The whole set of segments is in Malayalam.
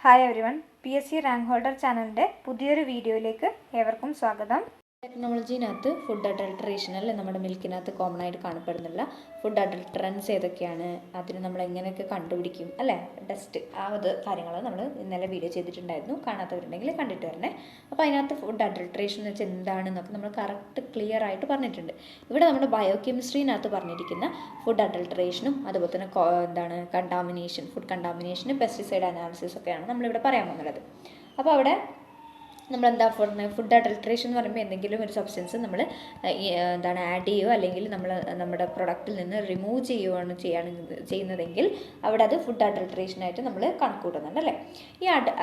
Hi everyone, PSC rank holder ചാനലിൻ്റെ പുതിയൊരു വീഡിയോയിലേക്ക് ഏവർക്കും സ്വാഗതം. ടെക്നോളജിനകത്ത് ഫുഡ് അഡൾട്രേഷൻ അല്ലെ നമ്മുടെ മിൽക്കിനകത്ത് കോമൺ ആയിട്ട് കാണപ്പെടുന്നുള്ള ഫുഡ് അഡൾട്രൻസ് ഏതൊക്കെയാണ്, അതിന് നമ്മൾ എങ്ങനെയൊക്കെ കണ്ടുപിടിക്കും അല്ലേ, ടെസ്റ്റ് കാര്യങ്ങൾ നമ്മൾ ഇന്നലെ വീഡിയോ ചെയ്തിട്ടുണ്ടായിരുന്നു. കാണാത്തവരുണ്ടെങ്കിൽ കണ്ടിട്ട് വരണേ. അപ്പോൾ അതിനകത്ത് ഫുഡ് അഡൾട്രേഷൻ എന്ന് വെച്ചാൽ എന്താണെന്നൊക്കെ നമ്മൾ കറക്റ്റ് ക്ലിയർ ആയിട്ട് പറഞ്ഞിട്ടുണ്ട്. ഇവിടെ നമ്മുടെ ബയോകെമിസ്ട്രീനകത്ത് പറഞ്ഞിരിക്കുന്ന ഫുഡ് അഡൾട്രേഷനും അതുപോലെ തന്നെ കണ്ടാമിനേഷൻ, ഫുഡ് കണ്ടാമിനേഷനും പെസ്റ്റിസൈഡ് അനാലിസിസ് ഒക്കെയാണ് നമ്മളിവിടെ പറയാൻ പോകുന്നത്. അപ്പോൾ അവിടെ നമ്മളെന്താ ഫുഡ് അഡൾട്രേഷൻ എന്ന് പറയുമ്പോൾ എന്തെങ്കിലും ഒരു സബ്സ്റ്റൻസ് നമ്മൾ ആഡ് ചെയ്യുകയോ അല്ലെങ്കിൽ നമ്മൾ നമ്മുടെ പ്രൊഡക്റ്റിൽ നിന്ന് റിമൂവ് ചെയ്യുകയാണ് ചെയ്യുന്നതെങ്കിൽ അവിടെ അത് ഫുഡ് അഡൾട്രേഷനായിട്ട് നമ്മൾ കണക്കൂട്ടുന്നുണ്ട് അല്ലേ.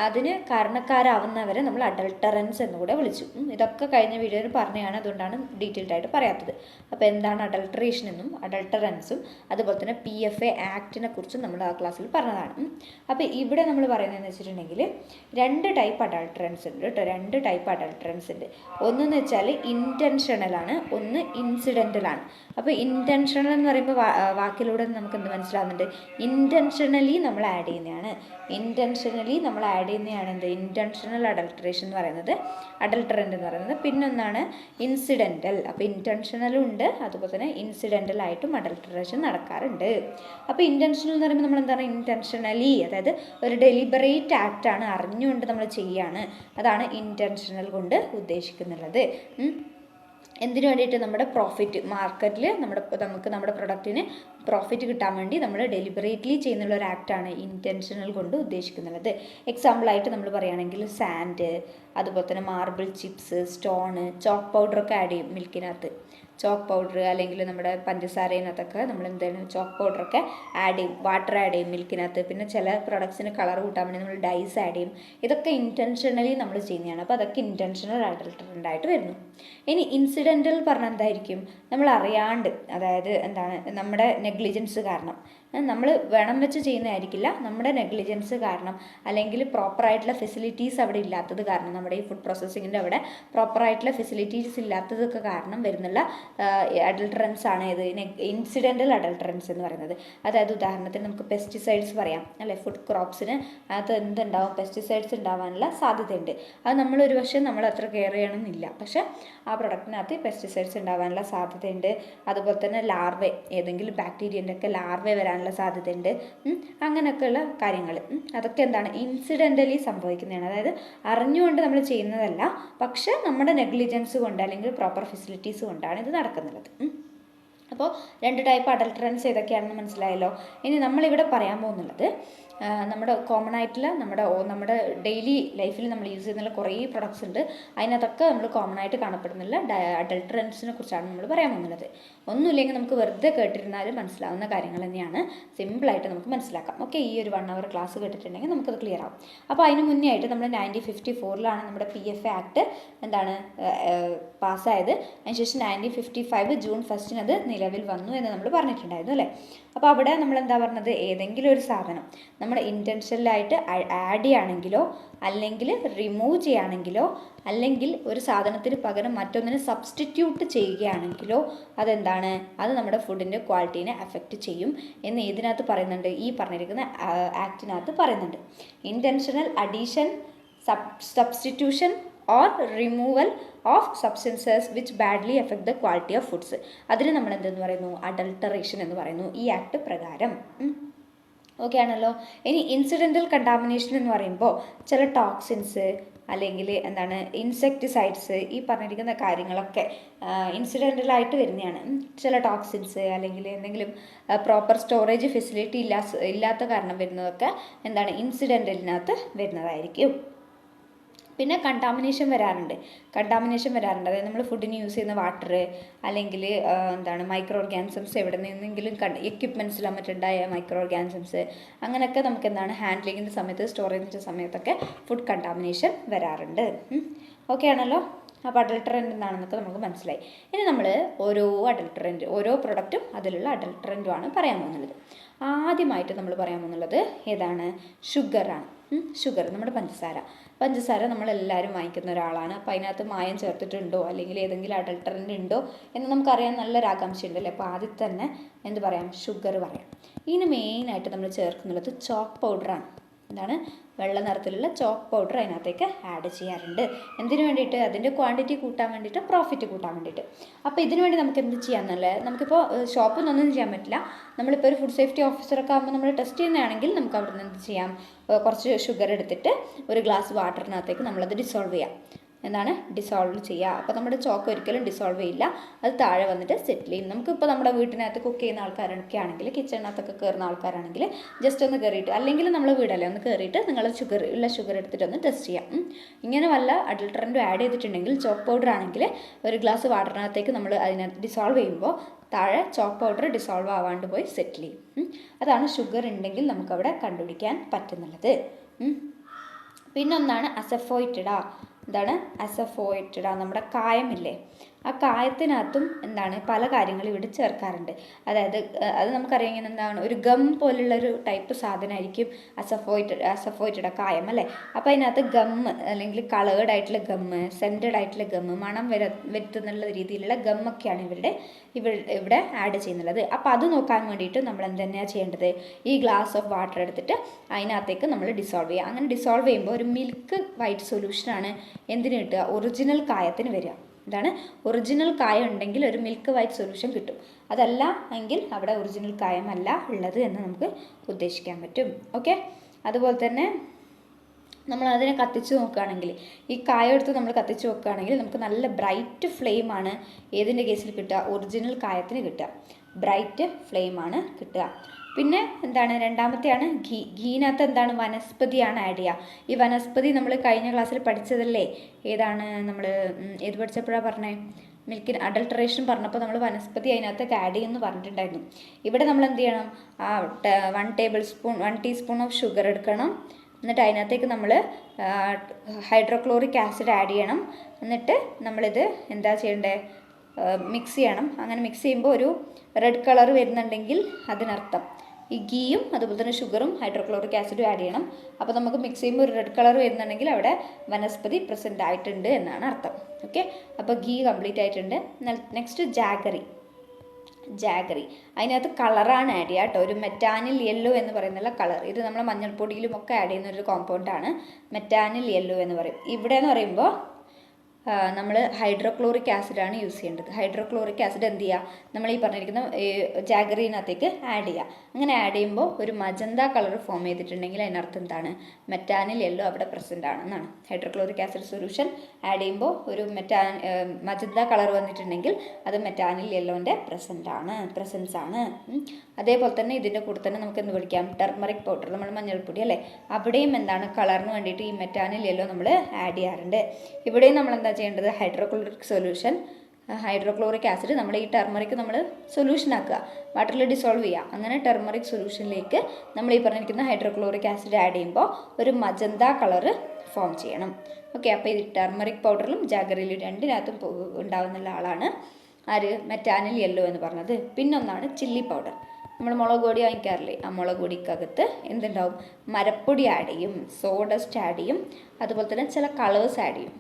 അതിന് കാരണക്കാരാവുന്നവരെ നമ്മൾ അഡൾട്ടറൻസ് എന്നുകൂടെ വിളിച്ചു. ഇതൊക്കെ കഴിഞ്ഞ വീഡിയോയിൽ പറഞ്ഞതാണ്, അതുകൊണ്ടാണ് ഡീറ്റെയിൽഡ് ആയിട്ട് പറയാത്തത്. അപ്പോൾ എന്താണ് അഡൾട്രേഷൻ എന്നും അഡൾട്ടറൻസും അതുപോലെ തന്നെ PFA ആക്ടിനെ കുറിച്ചും നമ്മൾ ആ ക്ലാസ്സിൽ പറഞ്ഞതാണ്. അപ്പോൾ ഇവിടെ നമ്മൾ പറയുന്നതെന്ന് വെച്ചിട്ടുണ്ടെങ്കിൽ രണ്ട് ടൈപ്പ് അഡൾട്ടറൻസ് ഉണ്ട് കേട്ടോ. രണ്ട് ടൈപ്പ് അഡൾട്ടറൻസ് ഉണ്ട്. ഒന്നെന്ന് വെച്ചാൽ ഇൻറ്റൻഷണലാണ്, ഒന്ന് ഇൻസിഡൻ്റലാണ്. അപ്പോൾ ഇൻറ്റൻഷണൽ എന്ന് പറയുമ്പോൾ വാക്കിലൂടെ നമുക്ക് എന്ത് മനസ്സിലാവുന്നുണ്ട്, ഇൻറ്റൻഷനലി നമ്മൾ ആഡ് ചെയ്യുന്നതാണ്. എന്ത് ഇൻറ്റൻഷണൽ അഡൾട്ടറേഷൻ എന്ന് പറയുന്നത്, അഡൾട്ടറൻ്റ് എന്ന് പറയുന്നത്. പിന്നൊന്നാണ് ഇൻസിഡൻ്റൽ. അപ്പോൾ ഇൻറ്റൻഷണലും ഉണ്ട്, അതുപോലെ തന്നെ ഇൻസിഡൻ്റൽ ആയിട്ടും അഡൾട്ടറേഷൻ നടക്കാറുണ്ട്. അപ്പോൾ ഇൻറ്റൻഷണൽ എന്ന് പറയുമ്പോൾ നമ്മൾ എന്താണ്, ഇൻറ്റൻഷനലി, അതായത് ഒരു ഡെലിബറേറ്റ് ആക്റ്റാണ്, അറിഞ്ഞുകൊണ്ട് നമ്മൾ ചെയ്യുകയാണ്. അതാണ് ഇൻറ്റൻഷണൽ കൊണ്ട് ഉദ്ദേശിക്കുന്നുള്ളത്. എന്തിനു വേണ്ടിയിട്ട്, നമ്മുടെ പ്രോഫിറ്റ് മാർക്കറ്റിൽ നമുക്ക് നമ്മുടെ പ്രൊഡക്റ്റിന് പ്രോഫിറ്റ് കിട്ടാൻ വേണ്ടി നമ്മൾ ഡെലിബറേറ്റ്ലി ചെയ്യുന്നുള്ള ഒരു ആക്റ്റാണ് ഇൻറ്റൻഷണൽ കൊണ്ട് ഉദ്ദേശിക്കുന്നത്. എക്സാമ്പിളായിട്ട് നമ്മൾ പറയുകയാണെങ്കിൽ സാൻഡ്, അതുപോലെ തന്നെ മാർബിൾ ചിപ്സ്, സ്റ്റോണ്, ചോക്ക് പൗഡറൊക്കെ ആഡ് ചെയ്യും മിൽക്കിനകത്ത്. ചോക്ക് പൗഡർ അല്ലെങ്കിൽ നമ്മുടെ പഞ്ചസാരയിനകത്തൊക്കെ നമ്മൾ എന്താണ് ചോക്ക് പൗഡറൊക്കെ ആഡ് ചെയ്യും, വാട്ടർ ആഡ് ചെയ്യും മിൽക്കിനകത്ത്. പിന്നെ ചില പ്രൊഡക്ട്സിന് കളർ കൂട്ടാൻ വേണ്ടി നമ്മൾ ഡൈസ് ആഡ് ചെയ്യും. ഇതൊക്കെ ഇൻറ്റൻഷനലി നമ്മൾ ചെയ്യുന്നതാണ്. അപ്പോൾ അതൊക്കെ ഇൻറ്റൻഷണൽ അഡൾട്ടറൻ്റ് ആയിട്ട് വരുന്നു. ഇനി ഇൻസിഡൻ്റൽ പറഞ്ഞാൽ എന്തായിരിക്കും, നമ്മൾ അറിയാണ്ട്, അതായത് നമ്മുടെ നെഗ്ലിജൻസ് കാരണം, നമ്മൾ വേണം വെച്ച് ചെയ്യുന്നതായിരിക്കില്ല, നമ്മുടെ നെഗ്ലിജൻസ് കാരണം അല്ലെങ്കിൽ പ്രോപ്പറായിട്ടുള്ള ഫെസിലിറ്റീസ് അവിടെ ഇല്ലാത്തത് കാരണം, നമ്മുടെ ഈ ഫുഡ് പ്രോസസ്സിങ്ങിൻ്റെ അവിടെ പ്രോപ്പറായിട്ടുള്ള ഫെസിലിറ്റീസ് ഇല്ലാത്തതൊക്കെ കാരണം വരുന്നുള്ള അഡൾട്ടറൻസ് ആണ് ഇത് ഇൻസിഡൻ്റൽ അഡൾട്ടറൻസ് എന്ന് പറയുന്നത്. അതായത് ഉദാഹരണത്തിന് നമുക്ക് പെസ്റ്റിസൈഡ്സ് പറയാം അല്ലെ. ഫുഡ് ക്രോപ്സിന് അത് എന്തുണ്ടാവും, പെസ്റ്റിസൈഡ്സ് ഉണ്ടാവാനുള്ള സാധ്യതയുണ്ട്. അത് നമ്മളൊരു പക്ഷേ നമ്മൾ അത്ര കെയർ ചെയ്യണമെന്നില്ല, പക്ഷേ ആ പ്രൊഡക്റ്റിനകത്ത് പെസ്റ്റിസൈഡ്സ് ഉണ്ടാവാനുള്ള സാധ്യതയുണ്ട്. അതുപോലെ തന്നെ ലാർവേ, ഏതെങ്കിലും ബാക്ടീരിയൻ്റെ ഒക്കെ ലാർവേ വരാനുള്ള സാധ്യതയുണ്ട്. അങ്ങനെയൊക്കെയുള്ള കാര്യങ്ങൾ അതൊക്കെ എന്താണ്, ഇൻസിഡൻ്റലി സംഭവിക്കുന്നതാണ്. അതായത് അറിഞ്ഞുകൊണ്ട് നമ്മൾ ചെയ്യുന്നതല്ല, പക്ഷെ നമ്മുടെ നെഗ്ലിജൻസ് കൊണ്ട് അല്ലെങ്കിൽ പ്രോപ്പർ ഫെസിലിറ്റീസ് കൊണ്ടാണ് ഇത് നടക്കുന്നത്. അപ്പോൾ രണ്ട് ടൈപ്പ് അഡൾട്ടറൻസ് ഏതൊക്കെയാണെന്ന് മനസ്സിലായല്ലോ. ഇനി നമ്മളിവിടെ പറയാൻ പോകുന്നുള്ളത് നമ്മുടെ കോമൺ ആയിട്ടുള്ള നമ്മുടെ ഡെയിലി ലൈഫിൽ നമ്മൾ യൂസ് ചെയ്യുന്ന കുറേ പ്രൊഡക്ട്സ് ഉണ്ട്. അതിനകത്തൊക്കെ നമ്മൾ കോമൺ ആയിട്ട് കാണപ്പെടുന്നുള്ള അഡൾട്ടറൻസിനെ കുറിച്ചാണ് നമ്മൾ പറയാൻ പോകുന്നത്. ഒന്നുമില്ലെങ്കിൽ നമുക്ക് വെറുതെ കേട്ടിരുന്നാലും മനസ്സിലാവുന്ന കാര്യങ്ങൾ തന്നെയാണ്, സിമ്പിളായിട്ട് നമുക്ക് മനസ്സിലാക്കാം. ഓക്കെ, ഈ ഒരു 1 hour ക്ലാസ് കേട്ടിട്ടുണ്ടെങ്കിൽ നമുക്കത് ക്ലിയർ ആവും. അപ്പോൾ അതിന് മുന്നേ ആയിട്ട് നമ്മൾ 1954 നമ്മുടെ PFA ആക്ട് പാസ്സായത്. അതിനുശേഷം 1955 June 1 അത് നിലവിൽ വന്നു എന്ന് നമ്മൾ പറഞ്ഞിട്ടുണ്ടായിരുന്നു അല്ലേ. അപ്പോൾ അവിടെ നമ്മൾ എന്താ പറഞ്ഞത്, ഏതെങ്കിലും ഒരു സാധനം നമ്മൾ ഇൻറ്റൻഷനലായിട്ട് ആഡ് ചെയ്യുകയാണെങ്കിലോ അല്ലെങ്കിൽ റിമൂവ് ചെയ്യുകയാണെങ്കിലോ അല്ലെങ്കിൽ ഒരു സാധനത്തിന് പകരം മറ്റൊന്നിനെ സബ്സ്റ്റിറ്റ്യൂട്ട് ചെയ്യുകയാണെങ്കിലോ അത് നമ്മുടെ ഫുഡിൻ്റെ ക്വാളിറ്റീനെ അഫക്റ്റ് ചെയ്യും എന്ന് ഇതിനകത്ത് പറയുന്നുണ്ട്, ഈ പറഞ്ഞിരിക്കുന്ന ആക്ടിനകത്ത് പറയുന്നുണ്ട്. Intentional addition, substitution or removal of substances which badly effect the quality of foods, അതിന് നമ്മൾ എന്തെന്ന് പറയുന്നു, അഡൾട്ടറേഷൻ എന്ന് പറയുന്നു ഈ ആക്ട് പ്രകാരം. ഓക്കെ ആണല്ലോ. ഇനി ഇൻസിഡൻ്റൽ കണ്ടാമിനേഷൻ എന്ന് പറയുമ്പോൾ ചില ടോക്സിൻസ് അല്ലെങ്കിൽ ഇൻസെക്ടിസൈഡ്സ്, ഈ പറഞ്ഞിരിക്കുന്ന കാര്യങ്ങളൊക്കെ ഇൻസിഡൻ്റലായിട്ട് വരുന്നതാണ്. ചില ടോക്സിൻസ് അല്ലെങ്കിൽ എന്തെങ്കിലും പ്രോപ്പർ സ്റ്റോറേജ് ഫെസിലിറ്റി ഇല്ലാത്ത കാരണം വരുന്നതൊക്കെ ഇൻസിഡൻ്റലിനകത്ത് വരുന്നതായിരിക്കും. പിന്നെ കണ്ടാമിനേഷൻ വരാറുണ്ട്. അതായത് നമ്മൾ ഫുഡിന് യൂസ് ചെയ്യുന്ന വാട്ടർ അല്ലെങ്കിൽ മൈക്രോ ഓർഗാനിസംസ് എവിടെ നിന്നെങ്കിലും എക്യുപ്മെൻറ്റ്സിലോ മറ്റുണ്ടായ മൈക്രോ ഓർഗാനിസംസ്, അങ്ങനെയൊക്കെ നമുക്ക് ഹാൻഡ്ലിങ്ങിൻ്റെ സമയത്ത്, സ്റ്റോറേജിൻ്റെ സമയത്തൊക്കെ ഫുഡ് കണ്ടാമിനേഷൻ വരാറുണ്ട്. ഓക്കെ ആണല്ലോ. അപ്പോൾ അഡൾട്ടറൻ്റ് എന്താണെന്നൊക്കെ നമുക്ക് മനസ്സിലായി. ഇനി നമ്മൾ ഓരോ പ്രൊഡക്റ്റും അതിലുള്ള അഡൾട്ടറൻറ്റുമാണ് പറയാൻ പോകുന്നത്. ആദ്യമായിട്ട് നമ്മൾ പറയാൻ പോകുന്നത് ഏതാണ്, ഷുഗറാണ്. ഷുഗർ, നമ്മുടെ പഞ്ചസാര നമ്മളെല്ലാവരും വാങ്ങിക്കുന്ന ഒരാളാണ്. അപ്പോൾ അതിനകത്ത് മായം ചേർത്തിട്ടുണ്ടോ അല്ലെങ്കിൽ ഏതെങ്കിലും അഡൾട്ടറൻ്റ് ഉണ്ടോ എന്ന് നമുക്കറിയാൻ നല്ലൊരു ആകാംക്ഷ ഉണ്ടല്ലേ. അപ്പോൾ ആദ്യം തന്നെ ഷുഗർ പറയാം. ഇതിന് മെയിനായിട്ട് നമ്മൾ ചേർക്കുന്നുള്ളത് ചോക്ക് പൗഡറാണ്. വെള്ള നിറത്തിലുള്ള ചോക്ക് പൗഡർ അതിനകത്തേക്ക് ആഡ് ചെയ്യാറുണ്ട്. എന്തിനു വേണ്ടിയിട്ട്? അതിൻ്റെ ക്വാണ്ടിറ്റി കൂട്ടാൻ വേണ്ടിയിട്ട്, പ്രോഫിറ്റ് കൂട്ടാൻ വേണ്ടിയിട്ട്. അപ്പോൾ ഇതിനു വേണ്ടി നമുക്ക് എന്ത് ചെയ്യാമെന്നല്ലേ, നമുക്കിപ്പോൾ ഷോപ്പിൽ നിന്നൊന്നും ചെയ്യാൻ പറ്റില്ല. നമ്മളിപ്പോൾ ഒരു ഫുഡ് സേഫ്റ്റി ഓഫീസറൊക്കെ ആകുമ്പോൾ നമ്മൾ ടെസ്റ്റ് ചെയ്യുന്നതാണെങ്കിൽ നമുക്ക് അവിടെ നിന്ന് എന്ത് ചെയ്യാം, കുറച്ച് ഷുഗർ എടുത്തിട്ട് ഒരു ഗ്ലാസ് വാട്ടറിനകത്തേക്ക് നമ്മളത് ഡിസോൾവ് ചെയ്യാം. എന്താണ് ഡിസോൾവ് ചെയ്യുക. അപ്പോൾ നമ്മുടെ ചോക്ക് ഒരിക്കലും ഡിസോൾവ് ചെയ്യില്ല, അത് താഴെ വന്നിട്ട് സെറ്റിൽ ചെയ്യും. നമുക്കിപ്പോൾ നമ്മുടെ വീട്ടിനകത്ത് കുക്ക് ചെയ്യുന്ന ആൾക്കാരൊക്കെ ആണെങ്കിൽ, കിച്ചണിനകത്തൊക്കെ കയറുന്ന ആൾക്കാരാണെങ്കിൽ ജസ്റ്റ് ഒന്ന് കയറിയിട്ട്, അല്ലെങ്കിൽ നമ്മൾ വീടല്ലേ ഒന്ന് കയറിയിട്ട് നിങ്ങൾ ഷുഗർ എടുത്തിട്ട് ഒന്ന് ടെസ്റ്റ് ചെയ്യാം. ഇങ്ങനെ വല്ല അഡൾട്ടറൻറ്റും ആഡ് ചെയ്തിട്ടുണ്ടെങ്കിൽ, ചോക്ക് പൗഡർ ആണെങ്കിൽ ഒരു ഗ്ലാസ് വാട്ടറിനകത്തേക്ക് നമ്മൾ അതിനകത്ത് ഡിസോൾവ് ചെയ്യുമ്പോൾ താഴെ ചോക്ക് പൗഡർ ഡിസോൾവ് ആവാണ്ട് പോയി സെറ്റിൽ ചെയ്യും. അതാണ് ഷുഗർ ഉണ്ടെങ്കിൽ നമുക്കവിടെ കണ്ടുപിടിക്കാൻ പറ്റുന്നുള്ളത്. പിന്നൊന്നാണ് അസഫോയിറ്റഡ. എന്താണ് അസഫോയിറ്റഡ? നമ്മുടെ കായമില്ലേ, ആ കായത്തിനകത്തും എന്താണ് പല കാര്യങ്ങൾ ഇവിടെ ചേർക്കാറുണ്ട്. അതായത് അത് നമുക്കറിയാം ഇങ്ങനെ എന്താണ്, ഒരു ഗം പോലുള്ളൊരു ടൈപ്പ് സാധനമായിരിക്കും അസഫോയിറ്റഡ കായം അല്ലേ. അപ്പോൾ അതിനകത്ത് ഗമ്മ് അല്ലെങ്കിൽ കളേർഡ് ആയിട്ടുള്ള ഗമ്മ്, സെൻറ്റഡ് ആയിട്ടുള്ള ഗമ്മ്, മണം വരുത്തുന്നുള്ള രീതിയിലുള്ള ഗമ്മൊക്കെയാണ് ഇവിടെ ആഡ് ചെയ്യുന്നുള്ളത്. അപ്പോൾ അത് നോക്കാൻ വേണ്ടിയിട്ട് നമ്മൾ എന്തെന്നെയാണ് ചെയ്യേണ്ടത്, ഈ ഗ്ലാസ് ഓഫ് വാട്ടർ എടുത്തിട്ട് അതിനകത്തേക്ക് നമ്മൾ ഡിസോൾവ് ചെയ്യുക. അങ്ങനെ ഡിസോൾവ് ചെയ്യുമ്പോൾ ഒരു മിൽക്ക് വൈറ്റ് സൊല്യൂഷനാണ് എന്തിന് കിട്ടുക, ഒറിജിനൽ കായത്തിന് വരിക. എന്താണ്, ഒറിജിനൽ കായം ഉണ്ടെങ്കിൽ ഒരു മിൽക്ക് വൈറ്റ് സൊല്യൂഷൻ കിട്ടും. അതല്ല എങ്കിൽ അവിടെ ഒറിജിനൽ കായമല്ല ഉള്ളത് എന്ന് നമുക്ക് ഉദ്ദേശിക്കാൻ പറ്റും. ഓക്കെ, അതുപോലെ തന്നെ നമ്മൾ അതിനെ കത്തിച്ച് നോക്കുകയാണെങ്കിൽ, ഈ കായം എടുത്ത് നമ്മൾ കത്തിച്ച് നോക്കുകയാണെങ്കിൽ നമുക്ക് നല്ല ബ്രൈറ്റ് ഫ്ലെയിമാണ് ഏതിൻ്റെ കേസിൽ കിട്ടുക, ഒറിജിനൽ കായത്തിന് കിട്ടുക. ബ്രൈറ്റ് ഫ്ലെയിമാണ് കിട്ടുക. പിന്നെ എന്താണ്, രണ്ടാമത്തെയാണ് ഗീനകത്ത് എന്താണ്, വനസ്പതിയാണ് ആഡ് ചെയ്യുക. ഈ വനസ്പതി നമ്മൾ കഴിഞ്ഞ ക്ലാസ്സിൽ പഠിച്ചതല്ലേ, ഏതാണ് നമ്മൾ ഏത് പഠിച്ചപ്പോഴാണ് പറഞ്ഞത്, മിൽക്കിന് അഡൾട്ടറേഷൻ പറഞ്ഞപ്പോൾ നമ്മൾ വനസ്പതി അതിനകത്തേക്ക് ആഡ് ചെയ്യുമെന്ന് പറഞ്ഞിട്ടുണ്ടായിരുന്നു. ഇവിടെ നമ്മൾ എന്ത് ചെയ്യണം, 1 ടീസ്പൂൺ ഓഫ് ഷുഗർ എടുക്കണം. എന്നിട്ട് അതിനകത്തേക്ക് നമ്മൾ ഹൈഡ്രോക്ലോറിക് ആസിഡ് ആഡ് ചെയ്യണം. എന്നിട്ട് നമ്മളിത് എന്താ ചെയ്യേണ്ടത്, മിക്സ് ചെയ്യണം. അങ്ങനെ മിക്സ് ചെയ്യുമ്പോൾ ഒരു റെഡ് കളർ വരുന്നുണ്ടെങ്കിൽ അതിനർത്ഥം ഈ ഗീയും അതുപോലെ തന്നെ ഷുഗറും ഹൈഡ്രോക്ലോറിക് ആസിഡും ആഡ് ചെയ്യണം. അപ്പോൾ നമുക്ക് മിക്സ് ചെയ്യുമ്പോൾ ഒരു റെഡ് കളർ വരുന്നുണ്ടെങ്കിൽ അവിടെ വനസ്പതി പ്രസൻറ്റ് ആയിട്ടുണ്ട് എന്നാണ് അർത്ഥം. ഓക്കെ, അപ്പോൾ ഗീ കംപ്ലീറ്റ് ആയിട്ടുണ്ട്. Next jaggery. അതിനകത്ത് കളറാണ് ആഡ് ചെയ്യുക കേട്ടോ. ഒരു മെറ്റാനിൽ യെല്ലോ എന്ന് പറയുന്നുള്ള കളർ, ഇത് നമ്മൾ മഞ്ഞൾപ്പൊടിയിലും ഒക്കെ ആഡ് ചെയ്യുന്ന ഒരു കോമ്പൗണ്ടാണ് മെറ്റാനിൽ യെല്ലോ എന്ന് പറയും. ഇവിടെ എന്ന് പറയുമ്പോൾ നമ്മൾ ഹൈഡ്രോക്ലോറിക് ആസിഡാണ് യൂസ് ചെയ്യേണ്ടത്. ഹൈഡ്രോക്ലോറിക് ആസിഡ് എന്ത് ചെയ്യുക, നമ്മൾ ഈ പറഞ്ഞിരിക്കുന്ന ജാഗറിനകത്തേക്ക് ആഡ് ചെയ്യുക. അങ്ങനെ ആഡ് ചെയ്യുമ്പോൾ ഒരു മജന്ത കളർ ഫോം ചെയ്തിട്ടുണ്ടെങ്കിൽ അതിനർത്ഥം എന്താണ്, മെറ്റാനിൽ യെല്ലോ അവിടെ പ്രസൻ്റ് ആണെന്നാണ്. ഹൈഡ്രോക്ലോറിക് ആസിഡ് സൊല്യൂഷൻ ആഡ് ചെയ്യുമ്പോൾ ഒരു മജന്ത കളർ വന്നിട്ടുണ്ടെങ്കിൽ അത് മെറ്റാനിൽ യെല്ലോൻ്റെ പ്രസൻസ് ആണ്. അതേപോലെ തന്നെ ഇതിൻ്റെ കൂടെ തന്നെ നമുക്ക് എന്ത് പഠിക്കാം, ടെർമറിക് പൗഡർ, നമ്മൾ മഞ്ഞൾപ്പൊടി അല്ലേ, അവിടെയും എന്താണ് കളറിന് വേണ്ടിയിട്ട് ഈ മെറ്റാനിൽ യെല്ലോ നമ്മൾ ആഡ് ചെയ്യാറുണ്ട്. ഇവിടെയും നമ്മൾ എന്താ ചെയ്യേണ്ടത്, ഹൈഡ്രോക്ലോറിക് ആസിഡ് നമ്മൾ ഈ ടെർമറിക് നമ്മൾ സൊല്യൂഷൻ ആക്കുക, വാട്ടറിൽ ഡിസോൾവ് ചെയ്യുക. അങ്ങനെ ടെർമറിക് സൊല്യൂഷനിലേക്ക് നമ്മൾ ഈ പറഞ്ഞിരിക്കുന്ന ഹൈഡ്രോക്ലോറിക് ആസിഡ് ആഡ് ചെയ്യുമ്പോൾ ഒരു മജന്ത കളറ് ഫോം ചെയ്യണം. ഓക്കെ, അപ്പോൾ ഈ ടെർമറിക് പൗഡറിലും ജാഗറിയിലും രണ്ടിനകത്തും ഉണ്ടാവുന്ന ആളാണ് ആര്, മെറ്റാനിൽ യെല്ലോ എന്ന് പറഞ്ഞത്. പിന്നൊന്നാണ് ചില്ലി പൗഡർ. നമ്മൾ മുളക് പൊടി വാങ്ങിക്കാറില്ലേ, ആ മുളക് പൊടിക്കകത്ത് എന്തുണ്ടാവും, മരപ്പൊടി ആഡ് ചെയ്യും, സോഡസ്റ്റ് ആഡ് ചെയ്യും, അതുപോലെ തന്നെ ചില കളേഴ്സ് ആഡ് ചെയ്യും.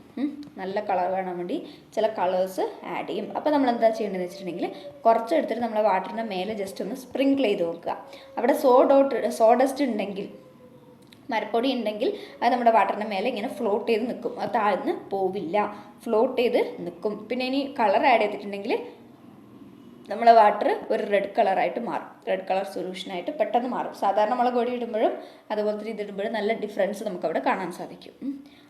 നല്ല കളർ വേണം വേണ്ടി ചില കളേഴ്സ് ആഡ് ചെയ്യും. അപ്പോൾ നമ്മൾ എന്താ ചെയ്യേണ്ടതെന്ന് വെച്ചിട്ടുണ്ടെങ്കിൽ, കുറച്ചെടുത്തിട്ട് നമ്മൾ വാട്ടറിൻ്റെ മേലെ ജസ്റ്റ് ഒന്ന് സ്പ്രിങ്കിൾ ചെയ്ത് നോക്കുക. അവിടെ സോഡസ്റ്റ് ഉണ്ടെങ്കിൽ, മരപ്പൊടി ഉണ്ടെങ്കിൽ അത് നമ്മുടെ വാട്ടറിൻ്റെ മേലെ ഇങ്ങനെ ഫ്ലോട്ട് ചെയ്ത് നിൽക്കും, അത് താഴ്ന്ന് പോവില്ല, ഫ്ലോട്ട് ചെയ്ത് നിൽക്കും. പിന്നെ ഇനി കളർ ആഡ് ചെയ്തിട്ടുണ്ടെങ്കിൽ നമ്മളെ വാട്ടർ ഒരു റെഡ് കളറായിട്ട് മാറും, റെഡ് കളർ സൊല്യൂഷനായിട്ട് പെട്ടെന്ന് മാറും. സാധാരണ മുളക് പൊടി ഇടുമ്പോഴും അതുപോലെ തന്നെ ഇതിടുമ്പോഴും നല്ല ഡിഫറൻസ് നമുക്കവിടെ കാണാൻ സാധിക്കും.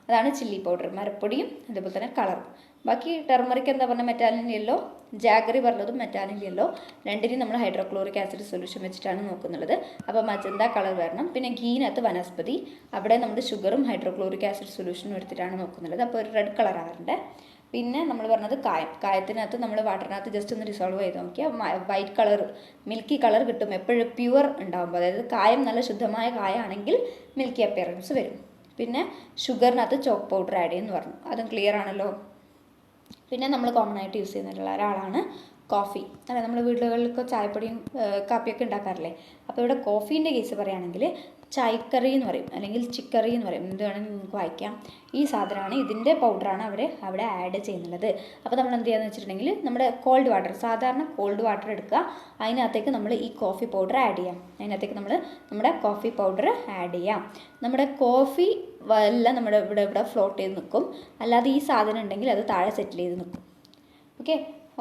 അതാണ് ചില്ലി പൗഡർ, മരപ്പൊടിയും അതുപോലെ തന്നെ കളറും. ബാക്കി ടെർമറിക് എന്താ പറഞ്ഞാൽ മെറ്റാനിൽ യെല്ലോ, ജാഗറി പറഞ്ഞതും മെറ്റാനിൽ യെല്ലോ, രണ്ടിനും നമ്മൾ ഹൈഡ്രോക്ലോറിക് ആസിഡ് സൊല്യൂഷൻ വെച്ചിട്ടാണ് നോക്കുന്നത്. അപ്പോൾ മജന്ത കളർ വരണം. പിന്നെ ഗീനകത്ത് വനസ്പതി, അവിടെ നമ്മൾ ഷുഗറും ഹൈഡ്രോക്ലോറിക് ആസിഡ് സൊല്യൂഷനും എടുത്തിട്ടാണ് നോക്കുന്നത്. അപ്പോൾ ഒരു റെഡ് കളർ ആവാറുണ്ട്. പിന്നെ നമ്മൾ പറഞ്ഞത് കായത്തിനകത്ത് നമ്മൾ വാട്ടറിനകത്ത് ജസ്റ്റ് ഒന്ന് ഡിസോൾവ് ചെയ്ത് നോക്കിയാൽ വൈറ്റ് കളർ, മിൽക്കി കളർ കിട്ടും. എപ്പോഴും പ്യുവർ ഉണ്ടാകുമ്പോൾ, അതായത് കായം നല്ല ശുദ്ധമായ കായാണെങ്കിൽ മിൽക്കി അപ്പിയറൻസ് വരും. പിന്നെ ഷുഗറിനകത്ത് ചോക്ക് പൗഡർ ആഡ് ചെയ്യുമെന്ന് പറഞ്ഞു, അതും ക്ലിയർ ആണല്ലോ. പിന്നെ നമ്മൾ കോമൺ ആയിട്ട് യൂസ് ചെയ്യുന്നിട്ടുള്ള ഒരാളാണ് കോഫി. അല്ല, നമ്മൾ വീടുകളിലൊക്കെ ചായപ്പൊടിയും കാപ്പിയൊക്കെ ഉണ്ടാക്കാറില്ലേ. അപ്പോൾ ഇവിടെ കോഫീൻ്റെ കേസ് പറയുകയാണെങ്കിൽ ചായക്കറി എന്ന് പറയും, അല്ലെങ്കിൽ ചിക്കറി എന്ന് പറയും, എന്ത് വേണമെങ്കിൽ നിങ്ങൾക്ക് വായിക്കാം. ഈ സാധനമാണ്, ഇതിൻ്റെ പൗഡറാണ് അവിടെ ആഡ് ചെയ്യുന്നത്. അപ്പോൾ നമ്മൾ എന്ത് ചെയ്യാന്ന് വെച്ചിട്ടുണ്ടെങ്കിൽ നമ്മുടെ കോൾഡ് വാട്ടർ, സാധാരണ കോൾഡ് വാട്ടർ എടുക്കുക, അതിനകത്തേക്ക് നമ്മൾ ഈ കോഫി പൗഡർ ആഡ് ചെയ്യാം. അതിനകത്തേക്ക് നമ്മൾ നമ്മുടെ കോഫി പൗഡർ ആഡ് ചെയ്യാം. നമ്മുടെ കോഫി എല്ലാം നമ്മുടെ ഇവിടെ ഫ്ലോട്ട് ചെയ്ത് നിൽക്കും. അല്ലാതെ ഈ സാധനം ഉണ്ടെങ്കിൽ അത് താഴെ സെറ്റിൽ ചെയ്ത് നിൽക്കും.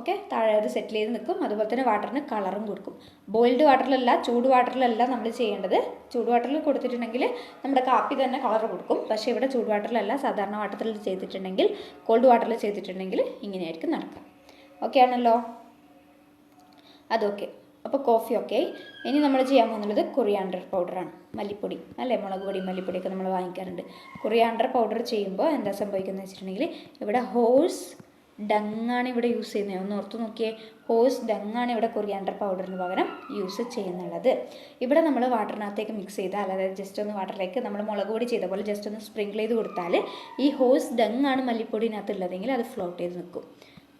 ഓക്കെ, താഴെ അത് സെറ്റിൽ ചെയ്ത് നിൽക്കും. അതുപോലെ തന്നെ വാട്ടറിന് കളറും കൊടുക്കും. ബോയിൽഡ് വാട്ടറിലല്ല, ചൂട് വാട്ടറിലല്ല നമ്മൾ ചെയ്യേണ്ടത്. ചൂട് വാട്ടറിൽ കൊടുത്തിട്ടുണ്ടെങ്കിൽ നമ്മുടെ കാപ്പി തന്നെ കളർ കൊടുക്കും. പക്ഷേ ഇവിടെ ചൂട് വാട്ടറിലല്ല, സാധാരണ വാട്ടറിൽ ചെയ്തിട്ടുണ്ടെങ്കിൽ, കോൾഡ് വാട്ടറിൽ ചെയ്തിട്ടുണ്ടെങ്കിൽ ഇങ്ങനെയായിരിക്കും നടക്കുക. ഓക്കെ ആണല്ലോ, അതൊക്കെ. അപ്പോൾ കോഫി ഓക്കെ. ഇനി നമ്മൾ ചെയ്യാൻ പോകുന്നത് കൊറിയാണ്ടർ പൗഡറാണ്, മല്ലിപ്പൊടി അല്ലേ, മുളക് പൊടി മല്ലിപ്പൊടിയൊക്കെ നമ്മൾ വാങ്ങിക്കാറുണ്ട്. കൊറിയാണ്ടർ പൗഡർ ചെയ്യുമ്പോൾ എന്താ സംഭവിക്കുന്നത് വെച്ചിട്ടുണ്ടെങ്കിൽ, ഇവിടെ ഹോഴ്സ് ഡങ്ങാണ് ഇവിടെ യൂസ് ചെയ്യുന്നത്. ഒന്ന് ഓർത്ത് നോക്കിയേ, ഹോഴ്സ് ഡങ്ങാണ് ഇവിടെ കൊറിയാണ്ടർ പൗഡറിന് പകരം യൂസ് ചെയ്യുന്നുള്ളത്. ഇവിടെ നമ്മൾ വാട്ടറിനകത്തേക്ക് മിക്സ് ചെയ്താൽ, അതായത് ജസ്റ്റ് ഒന്ന് വാട്ടറിലേക്ക് നമ്മൾ മുളക് പൊടി ചെയ്ത പോലെ ജസ്റ്റ് ഒന്ന് സ്പ്രിങ്കിൾ ചെയ്ത് കൊടുത്താൽ, ഈ ഹോഴ്സ് ഡങ്ങാണ് മല്ലിപ്പൊടിനകത്ത് ഉള്ളതെങ്കിൽ അത് ഫ്ലോട്ട് ചെയ്ത് നിൽക്കും.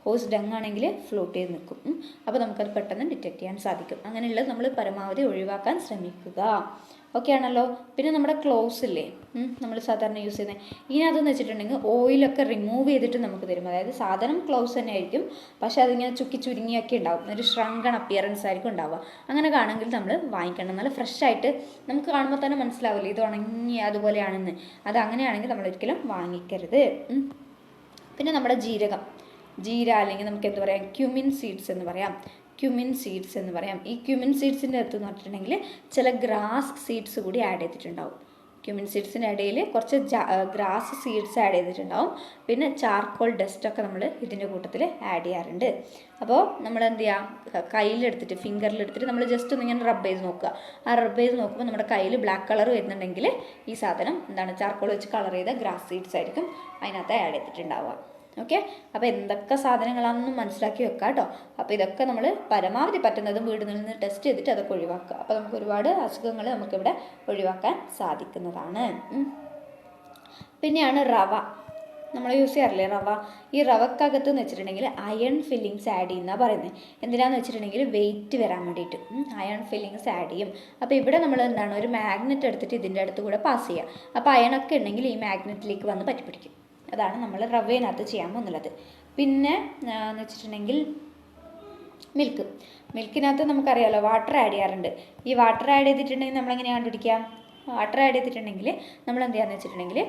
ഹോഴ്സ് ഡങ് ആണെങ്കിൽ ഫ്ലോട്ട് ചെയ്ത് നിൽക്കും. അപ്പോൾ നമുക്കത് പെട്ടെന്ന് ഡിറ്റക്ട് ചെയ്യാൻ സാധിക്കും. അങ്ങനെയുള്ളത് നമ്മൾ പരമാവധി ഒഴിവാക്കാൻ ശ്രമിക്കുക. ഓക്കെ ആണല്ലോ. പിന്നെ നമ്മുടെ ക്ലോവ്സ് ഇല്ലേ, നമ്മൾ സാധാരണ യൂസ് ചെയ്യുന്നത്, ഇതിനകത്തെന്ന് വെച്ചിട്ടുണ്ടെങ്കിൽ ഓയിലൊക്കെ റിമൂവ് ചെയ്തിട്ട് നമുക്ക് തരും. അതായത് സാധനം ക്ലോവ്സ് തന്നെ ആയിരിക്കും, പക്ഷേ അതിങ്ങനെ ചുക്കി ചുരുങ്ങിയൊക്കെ ഉണ്ടാവും, ഒരു ഷ്രങ്കൺ അപ്പിയറൻസ് ആയിരിക്കും ഉണ്ടാവുക. അങ്ങനെ കാണുമെങ്കിൽ നമ്മൾ വാങ്ങിക്കണം. നല്ല ഫ്രഷ് ആയിട്ട് നമുക്ക് കാണുമ്പോൾ തന്നെ മനസ്സിലാവില്ല ഇത് ഉണങ്ങി അതുപോലെയാണെന്ന്. അത് അങ്ങനെയാണെങ്കിൽ നമ്മൾ ഒരിക്കലും വാങ്ങിക്കരുത്. പിന്നെ നമ്മുടെ ജീര അല്ലെങ്കിൽ നമുക്ക് എന്താ പറയാം, ക്യുമിൻ സീഡ്സ് എന്ന് പറയാം. ഈ ക്യുമിൻ സീഡ്സിൻ്റെ അടുത്ത് എന്ന് പറഞ്ഞിട്ടുണ്ടെങ്കിൽ ചില ഗ്രാസ് സീഡ്സ് കൂടി ആഡ് ചെയ്തിട്ടുണ്ടാവും. ക്യുമിൻ സീഡ്സിൻ്റെ ഇടയിൽ കുറച്ച് ഗ്രാസ് സീഡ്സ് ആഡ് ചെയ്തിട്ടുണ്ടാവും. പിന്നെ ചാർക്കോൾ ഡസ്റ്റൊക്കെ നമ്മൾ ഇതിൻ്റെ കൂട്ടത്തിൽ ആഡ് ചെയ്യാറുണ്ട്. അപ്പോൾ നമ്മൾ എന്ത് ചെയ്യുക, കയ്യിലെടുത്തിട്ട് ഫിംഗറിലെടുത്തിട്ട് നമ്മൾ ജസ്റ്റ് ഒന്ന് ഇങ്ങനെ റബ്ബ് ചെയ്ത് നോക്കുക. ആ റബ്ബ് ചെയ്ത് നോക്കുമ്പോൾ നമ്മുടെ കയ്യിൽ ബ്ലാക്ക് കളർ വരുന്നുണ്ടെങ്കിൽ ഈ സാധനം എന്താണ്, ചാർക്കോൾ വെച്ച് കളർ ചെയ്ത ഗ്രാസ് സീഡ്സ് ആയിരിക്കും അതിനകത്ത് ആഡ് ചെയ്തിട്ടുണ്ടാവുക. ഓക്കെ, അപ്പോൾ എന്തൊക്കെ സാധനങ്ങളാണെന്നും മനസ്സിലാക്കി വെക്കുക കേട്ടോ. അപ്പോൾ ഇതൊക്കെ നമ്മൾ പരമാവധി പറ്റുന്നതും വീട്ടിൽ നിന്ന് ടെസ്റ്റ് ചെയ്തിട്ട് അതൊക്കെ ഒഴിവാക്കുക. അപ്പോൾ നമുക്ക് ഒരുപാട് അസുഖങ്ങൾ നമുക്കിവിടെ ഒഴിവാക്കാൻ സാധിക്കുന്നതാണ്. പിന്നെയാണ് റവ. നമ്മൾ യൂസ് ചെയ്യാറില്ലേ റവ. ഈ റവക്കകത്ത് എന്ന് വെച്ചിട്ടുണ്ടെങ്കിൽ അയൺ ഫില്ലിങ്സ് ആഡ് ചെയ്യുന്നതാണ് പറയുന്നത്. എന്തിനാന്ന് വെച്ചിട്ടുണ്ടെങ്കിൽ വെയിറ്റ് വരാൻ വേണ്ടിയിട്ട് അയൺ ഫില്ലിങ്സ് ആഡ് ചെയ്യും. അപ്പോൾ ഇവിടെ നമ്മൾ എന്താണ്, ഒരു മാഗ്നറ്റ് എടുത്തിട്ട് ഇതിൻ്റെ അടുത്ത് കൂടെ പാസ് ചെയ്യുക. അപ്പോൾ അയണൊക്കെ ഉണ്ടെങ്കിൽ ഈ മാഗ്നറ്റിലേക്ക് വന്ന് പറ്റിപ്പിടിക്കും. അതാണ് നമ്മൾ റവയിനകത്ത് ചെയ്യാൻ പോകുന്നത്. പിന്നെ എന്ന് വെച്ചിട്ടുണ്ടെങ്കിൽ മിൽക്കിനകത്ത് നമുക്കറിയാമല്ലോ വാട്ടർ ആഡ് ചെയ്യാറുണ്ട്. ഈ വാട്ടർ ആഡ് ചെയ്തിട്ടുണ്ടെങ്കിൽ നമ്മളെങ്ങനെയാണ് കണ്ടുപിടിക്കുക, വാട്ടർ ആഡ് ചെയ്തിട്ടുണ്ടെങ്കിൽ നമ്മൾ എന്ത് ചെയ്യാന്ന് വെച്ചിട്ടുണ്ടെങ്കിൽ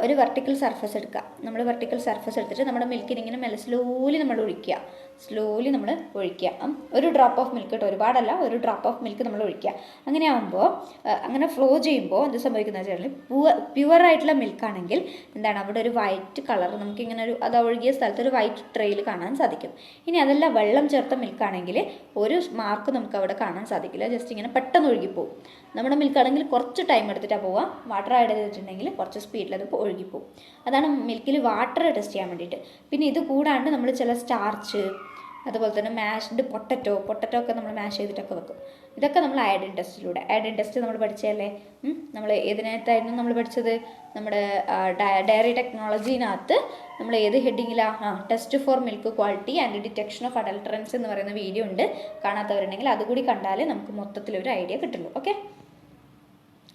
ഒരു വെർട്ടിക്കൽ സർഫസ് എടുക്കുക. നമ്മൾ വെർട്ടിക്കൽ സർഫസ് എടുത്തിട്ട് നമ്മുടെ മിൽക്കിന് ഇങ്ങനെ മെല്ലെ സ്ലോലി നമ്മൾ ഒഴിക്കുക. ഒരു ഡ്രോപ്പ് ഓഫ് മിൽക്ക് കേട്ടോ, ഒരുപാടല്ല, ഒരു ഡ്രോപ്പ് ഓഫ് മിൽക്ക് നമ്മൾ ഒഴിക്കുക. അങ്ങനെ ആകുമ്പോൾ അങ്ങനെ ഫ്ലോ ചെയ്യുമ്പോൾ എന്ത് സംഭവിക്കുന്നത് വെച്ചാൽ പ്യുവറായിട്ടുള്ള മിൽക്കാണെങ്കിൽ എന്താണ്, അവിടെ ഒരു വൈറ്റ് കളർ നമുക്കിങ്ങനെ അത് ഒഴുകിയ സ്ഥലത്ത് ഒരു വൈറ്റ് ട്രെയിൽ കാണാൻ സാധിക്കും. ഇനി അതല്ല വെള്ളം ചേർത്ത മിൽക്കാണെങ്കിൽ ഒരു മാർക്ക് നമുക്ക് അവിടെ കാണാൻ സാധിക്കില്ല, ജസ്റ്റ് ഇങ്ങനെ പെട്ടെന്ന് ഒഴുകിപ്പോവും. നമ്മുടെ മിൽക്കാണെങ്കിൽ കുറച്ച് ടൈം എടുത്തിട്ടാണ് പോവുക. വാട്ടർ ആഡ് ചെയ്തിട്ടുണ്ടെങ്കിൽ കുറച്ച് സ്പീഡിൽ അത് ഒഴുകിപ്പോവും. അതാണ് മിൽക്കിൽ വാട്ടർ ടെസ്റ്റ് ചെയ്യാൻ വേണ്ടിയിട്ട്. പിന്നെ ഇത് കൂടാണ്ട് നമ്മൾ ചില സ്റ്റാർച്ച്, അതുപോലെ തന്നെ മാഷ്ഡ് പൊട്ടറ്റോ ഒക്കെ നമ്മൾ മാഷ് ചെയ്തിട്ടൊക്കെ വെക്കും. ഇതൊക്കെ നമ്മൾ അയഡിൻ ടെസ്റ്റ് നമ്മൾ പഠിച്ചതല്ലേ. നമ്മൾ ഏതിനകത്തായിരുന്നു നമ്മൾ പഠിച്ചത്, നമ്മുടെ ഡയറി ടെക്നോളജിനകത്ത് നമ്മൾ ഏത് ഹെഡിങ്ങിലാണ്, test for milk quality and detection of adulterants എന്ന് പറയുന്ന വീഡിയോ ഉണ്ട്. കാണാത്തവരുണ്ടെങ്കിൽ അതുകൂടി കണ്ടാലേ നമുക്ക് മൊത്തത്തിലൊരു ഐഡിയ കിട്ടുള്ളൂ. ഓക്കെ,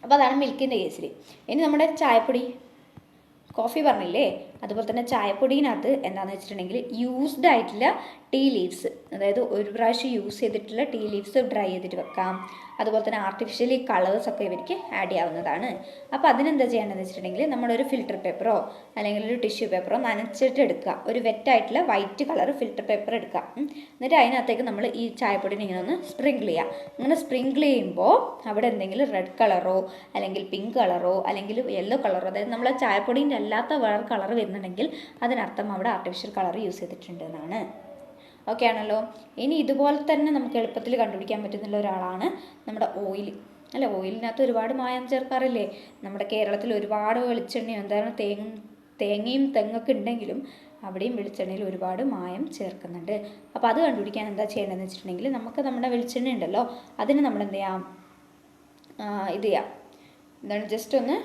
അപ്പോൾ അതാണ് മിൽക്കിൻ്റെ കേസിൽ. ഇനി നമ്മുടെ ചായപ്പൊടി, കോഫി പറഞ്ഞില്ലേ, അതുപോലെ തന്നെ ചായപ്പൊടിയിനകത്ത് എന്താണെന്ന് വെച്ചിട്ടുണ്ടെങ്കിൽ യൂസ്ഡ് ആയിട്ടുള്ള ടീ ലീവ്സ്, അതായത് ഒരു പ്രാവശ്യം യൂസ് ചെയ്തിട്ടുള്ള ടീ ലീവ്സ് ഡ്രൈ ചെയ്തിട്ട് വെക്കാം. അതുപോലെ തന്നെ ആർട്ടിഫിഷ്യലി കളേഴ്സൊക്കെ ഇവർക്ക് ആഡ് ചെയ്യാവുന്നതാണ്. അപ്പോൾ അതിനെന്താ ചെയ്യേണ്ടതെന്ന് വെച്ചിട്ടുണ്ടെങ്കിൽ നമ്മളൊരു ഫിൽറ്റർ പേപ്പറോ അല്ലെങ്കിൽ ഒരു ടിഷ്യൂ പേപ്പറോ നനച്ചിട്ട് എടുക്കുക. ഒരു വെറ്റായിട്ടുള്ള വൈറ്റ് കളർ ഫിൽറ്റർ പേപ്പർ എടുക്കുക. എന്നിട്ട് അതിനകത്തേക്ക് നമ്മൾ ഈ ചായപ്പൊടിനെ ഇങ്ങനെ ഒന്ന് സ്പ്രിങ്കിൾ ചെയ്യുക. അങ്ങനെ സ്പ്രിങ്കിൾ ചെയ്യുമ്പോൾ അവിടെ എന്തെങ്കിലും റെഡ് കളറോ അല്ലെങ്കിൽ പിങ്ക് കളറോ അല്ലെങ്കിൽ യെല്ലോ കളറോ, അതായത് നമ്മൾ ചായപ്പൊടീൻ്റെ അല്ലാത്ത വേറെ കളർ വരുന്നുണ്ടെങ്കിൽ അതിനർത്ഥം അവിടെ ആർട്ടിഫിഷ്യൽ കളർ യൂസ് ചെയ്തിട്ടുണ്ട് എന്നാണ്. ഓക്കെ ആണല്ലോ. ഇനി ഇതുപോലെ തന്നെ നമുക്ക് എളുപ്പത്തിൽ കണ്ടുപിടിക്കാൻ പറ്റുന്ന ഒരാളാണ് നമ്മുടെ ഓയിൽ. അല്ല, ഓയിലിനകത്ത് ഒരുപാട് മായം ചേർക്കാറില്ലേ. നമ്മുടെ കേരളത്തിൽ ഒരുപാട് വെളിച്ചെണ്ണയും എന്താണ് തേങ്ങയും തെങ്ങൊക്കെ ഉണ്ടെങ്കിലും അവിടെയും വെളിച്ചെണ്ണയിൽ ഒരുപാട് മായം ചേർക്കുന്നുണ്ട്. അപ്പോൾ അത് കണ്ടുപിടിക്കാൻ എന്താ ചെയ്യേണ്ടതെന്ന് വെച്ചിട്ടുണ്ടെങ്കിൽ നമുക്ക് നമ്മുടെ വെളിച്ചെണ്ണ ഉണ്ടല്ലോ, അതിന് നമ്മൾ എന്ത് ചെയ്യാം, ഇത് ചെയ്യാം, എന്താണ് ജസ്റ്റ് ഒന്ന്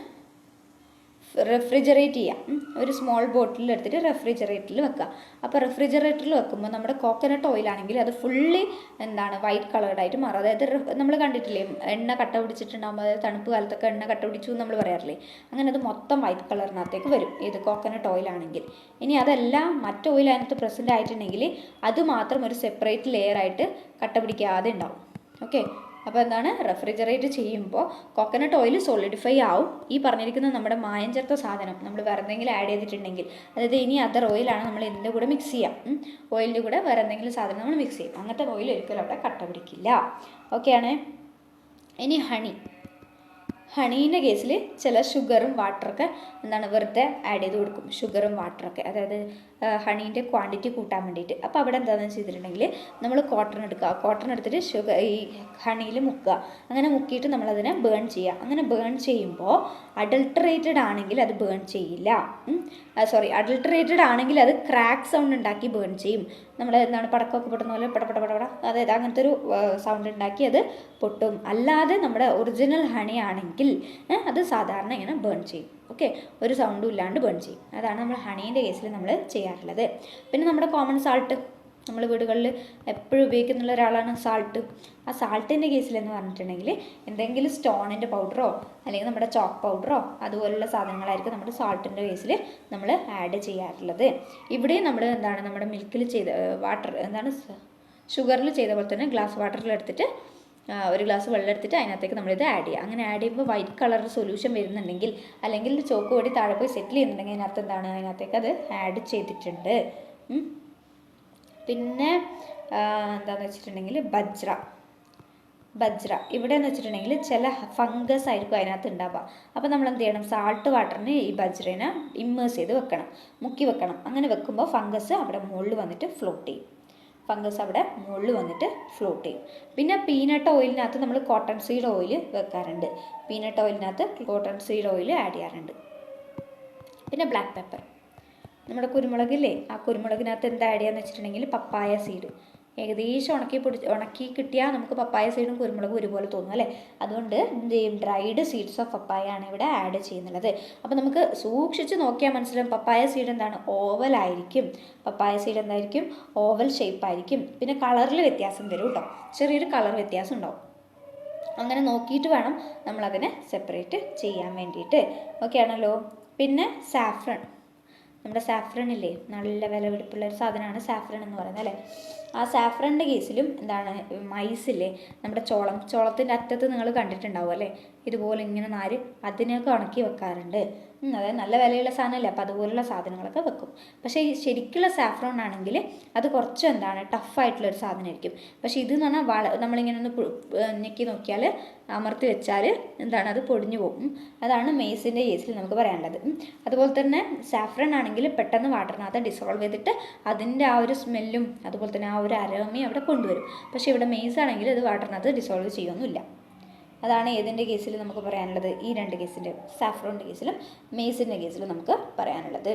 റെഫ്രിജറേറ്റ് ചെയ്യാം. ഒരു സ്മോൾ ബോട്ടിൽ എടുത്തിട്ട് റെഫ്രിജറേറ്ററിൽ വെക്കുക. അപ്പോൾ റെഫ്രിജറേറ്ററിൽ വെക്കുമ്പോൾ നമ്മുടെ കോക്കനട്ട് ഓയിലാണെങ്കിൽ അത് ഫുള്ളി എന്താണ് വൈറ്റ് കളേർഡായിട്ട് മാറും. അതായത് നമ്മൾ കണ്ടിട്ടില്ലേ എണ്ണ കട്ട പിടിച്ചിട്ടുണ്ടാകുമ്പോൾ, അതായത് തണുപ്പ് കാലത്തൊക്കെ എണ്ണ കട്ട പിടിച്ചു എന്ന് നമ്മൾ പറയാറില്ലേ, അങ്ങനെ അത് മൊത്തം വൈറ്റ് കളറിനകത്തേക്ക് വരും ഇത് കോക്കനട്ട് ഓയിലാണെങ്കിൽ. ഇനി അതല്ല മറ്റ് ഓയിൽ അതിനകത്ത് പ്രസൻ്റ് ആയിട്ടുണ്ടെങ്കിൽ അത് മാത്രം ഒരു സെപ്പറേറ്റ് ലെയറായിട്ട് കട്ട പിടിക്കാതെ ഉണ്ടാവും. ഓക്കെ, അപ്പോൾ എന്താണ്, റെഫ്രിജറേറ്റ് ചെയ്യുമ്പോൾ കോക്കനട്ട് ഓയിൽ സോളിഡിഫൈ ആവും. ഈ പറഞ്ഞിരിക്കുന്ന നമ്മുടെ മായം ചേർത്ത സാധനം നമ്മൾ വേറെ എന്തെങ്കിലും ആഡ് ചെയ്തിട്ടുണ്ടെങ്കിൽ, അതായത് ഇനി അതർ ഓയിലാണ് നമ്മൾ ഇതിൻ്റെ കൂടെ മിക്സ് ചെയ്യാം, ഓയിലിൻ്റെ കൂടെ വേറെ എന്തെങ്കിലും സാധനം നമ്മൾ മിക്സ് ചെയ്യും, അങ്ങനത്തെ ഓയിൽ ഒരിക്കലും അവിടെ കട്ട പിടിക്കില്ല. ഓക്കെയാണ്. ഇനി ഹണീൻ്റെ കേസിൽ ചില ഷുഗറും വാട്ടറൊക്കെ എന്താണ് വെറുതെ ആഡ് ചെയ്ത് കൊടുക്കും, ഷുഗറും വാട്ടറൊക്കെ, അതായത് ഹണീൻ്റെ ക്വാണ്ടിറ്റി കൂട്ടാൻ വേണ്ടിയിട്ട്. അപ്പോൾ അവിടെ എന്താണെന്ന് ചെയ്തിട്ടുണ്ടെങ്കിൽ നമ്മൾ കോട്ടൺ എടുക്കുക, കോട്ടൺ എടുത്തിട്ട് ഈ ഹണിയിൽ മുക്കുക, അങ്ങനെ മുക്കിയിട്ട് നമ്മളതിനെ ബേൺ ചെയ്യുക. അങ്ങനെ ബേൺ ചെയ്യുമ്പോൾ അഡൾട്ടറേറ്റഡ് ആണെങ്കിൽ അത് ബേൺ ചെയ്യില്ല, അഡൾട്ടറേറ്റഡ് ആണെങ്കിൽ അത് ക്രാക്ക് സൗണ്ട് ഉണ്ടാക്കി ബേൺ ചെയ്യും. നമ്മൾ എന്താണ് പടക്കമൊക്കെ പൊട്ടുന്ന പോലെ പടപട, അതായത് അങ്ങനത്തെ ഒരു സൗണ്ട് ഉണ്ടാക്കി അത് പൊട്ടും. അല്ലാതെ നമ്മുടെ ഒറിജിനൽ ഹണി ആണെങ്കിൽ അത് സാധാരണ ഇങ്ങനെ ബേൺ ചെയ്യും. ഓക്കെ, ഒരു സൗണ്ടും ഇല്ലാണ്ട് ബേൺ ചെയ്യും. അതാണ് നമ്മൾ ഹണീൻ്റെ കേസിൽ നമ്മൾ ചെയ്യാറുള്ളത്. പിന്നെ നമ്മുടെ കോമൺ സാൾട്ട്, നമ്മൾ വീടുകളിൽ എപ്പോഴും ഉപയോഗിക്കുന്ന ഒരാളാണ് സാൾട്ട്. ആ സാൾട്ടിൻ്റെ കേസിലെന്ന് പറഞ്ഞിട്ടുണ്ടെങ്കിൽ എന്തെങ്കിലും സ്റ്റോണിൻ്റെ പൗഡറോ അല്ലെങ്കിൽ നമ്മുടെ ചോക്ക് പൗഡറോ അതുപോലുള്ള സാധനങ്ങളായിരിക്കും നമ്മുടെ സാൾട്ടിൻ്റെ കേസിൽ നമ്മൾ ആഡ് ചെയ്യാറുള്ളത്. ഇവിടെയും നമ്മൾ എന്താണ് നമ്മുടെ മിൽക്കിൽ ചെയ്ത വാട്ടർ എന്താണ് ഷുഗറിൽ ചെയ്ത പോലെ തന്നെ ഗ്ലാസ് വാട്ടറിൽ എടുത്തിട്ട് ഒരു ഗ്ലാസ് വെള്ളം എടുത്തിട്ട് അതിനകത്തേക്ക് നമ്മളിത് ആഡ് ചെയ്യുക. അങ്ങനെ ആഡ് ചെയ്യുമ്പോൾ വൈറ്റ് കളർ സൊല്യൂഷൻ വരുന്നുണ്ടെങ്കിൽ അല്ലെങ്കിൽ ചോക്ക് പൊടി താഴെ പോയി സെറ്റിൽ ചെയ്യുന്നുണ്ടെങ്കിൽ അതിനകത്ത് എന്താണ് അതിനകത്തേക്ക് അത് ആഡ് ചെയ്തിട്ടുണ്ട്. പിന്നെ എന്താണെന്ന് വെച്ചിട്ടുണ്ടെങ്കിൽ ബജ്ര ഇവിടെ എന്ന് വെച്ചിട്ടുണ്ടെങ്കിൽ ചില ഫംഗസ് ആയിരിക്കും അതിനകത്ത് ഉണ്ടാവുക. അപ്പോൾ നമ്മൾ എന്ത് ചെയ്യണം, സാൾട്ട് വാട്ടറിന് ഈ ബജ്രേനെ ഇമ്മേഴ്സ് ചെയ്ത് വെക്കണം, മുക്കി വെക്കണം. അങ്ങനെ വെക്കുമ്പോൾ ഫംഗസ് അവിടെ മുകളിൽ വന്നിട്ട് ഫ്ലോട്ട് ചെയ്യും. പിന്നെ പീനട്ട് ഓയിലിനകത്ത് നമ്മൾ കോട്ടൺ സീഡ് ഓയിൽ വെക്കാറുണ്ട്. പീനട്ട് ഓയിലിനകത്ത് കോട്ടൺ സീഡ് ഓയിൽ ആഡ് ചെയ്യാറുണ്ട്. പിന്നെ ബ്ലാക്ക് പെപ്പർ, നമ്മുടെ കുരുമുളകില്ലേ, ആ കുരുമുളകിനകത്ത് എന്താ ആഡ് ചെയ്യാന്ന് വെച്ചിട്ടുണ്ടെങ്കിൽ പപ്പായ സീഡ്. ഏകദേശം ഉണക്കി കിട്ടിയാൽ നമുക്ക് പപ്പായ സീഡും കുരുമുളകും ഒരുപോലെ തോന്നും അല്ലേ. അതുകൊണ്ട് എന്ത് ചെയ്യും, ഡ്രൈഡ് സീഡ്സ് ഓഫ് പപ്പായ ആണ് ഇവിടെ ആഡ് ചെയ്യുന്നത്. അപ്പോൾ നമുക്ക് സൂക്ഷിച്ച് നോക്കിയാൽ മനസ്സിലാവും പപ്പായ സീഡ് എന്താണ്, ഓവലായിരിക്കും. പപ്പായ സീഡ് എന്തായിരിക്കും, ഓവൽ ഷേപ്പായിരിക്കും. പിന്നെ കളറിൽ വ്യത്യാസം വരും കേട്ടോ, ചെറിയൊരു കളർ വ്യത്യാസം ഉണ്ടാവും. അങ്ങനെ നോക്കിയിട്ട് വേണം നമ്മളതിനെ സെപ്പറേറ്റ് ചെയ്യാൻ വേണ്ടിയിട്ട്. ഓക്കെ ആണല്ലോ. പിന്നെ സാഫ്രൺ, നമ്മുടെ സാഫ്രൺ ഇല്ലേ, നല്ല വിലപിടിപ്പുള്ള ഒരു സാധനമാണ് സാഫ്രൺ എന്ന് പറയുന്നത് അല്ലേ. ആ സാഫ്രണിൻ്റെ കേസിലും എന്താണ്, മൈസില്ലേ, നമ്മുടെ ചോളത്തിൻ്റെ അറ്റത്ത് നിങ്ങൾ കണ്ടിട്ടുണ്ടാവും അല്ലേ, ഇതുപോലെ ഇങ്ങനെ നാര്, അതിനൊക്കെ ഉണക്കി വെക്കാറുണ്ട്. അതായത് നല്ല വിലയുള്ള സാധനമല്ലേ, അപ്പോൾ അതുപോലുള്ള സാധനങ്ങളൊക്കെ വെക്കും. പക്ഷേ ഈ ശരിക്കുള്ള സാഫ്രോൺ ആണെങ്കിൽ അത് കുറച്ച് എന്താണ് ടഫായിട്ടുള്ളൊരു സാധനമായിരിക്കും. പക്ഷേ ഇതെന്ന് പറഞ്ഞാൽ നമ്മളിങ്ങനെ ഒന്ന് ഞെക്കി നോക്കിയാൽ, അമർത്തി വെച്ചാൽ എന്താണ്, അത് പൊടിഞ്ഞു പോകും. അതാണ് മെയ്സിൻ്റെ കേസിൽ നമുക്ക് പറയാനുള്ളത്. അതുപോലെ തന്നെ സാഫ്രൺ ആണെങ്കിൽ പെട്ടെന്ന് വാട്ടറിനകത്ത് ഡിസോൾവ് ചെയ്തിട്ട് അതിൻ്റെ ആ ഒരു സ്മെല്ലും അതുപോലെ തന്നെ ആ ഒരു അരോമയും അവിടെ കൊണ്ടുവരും. പക്ഷേ ഇവിടെ മെയ്സ് ആണെങ്കിൽ അത് വാട്ടറിനകത്ത് ഡിസോൾവ് ചെയ്യൊന്നുമില്ല. അതാണ് ഏതിൻ്റെ കേസിൽ നമുക്ക് പറയാനുള്ളത്, ഈ രണ്ട് കേസിൻ്റെ, സാഫ്രോണിൻ്റെ കേസിലും മെയ്സിൻ്റെ കേസിലും നമുക്ക് പറയാനുള്ളത്.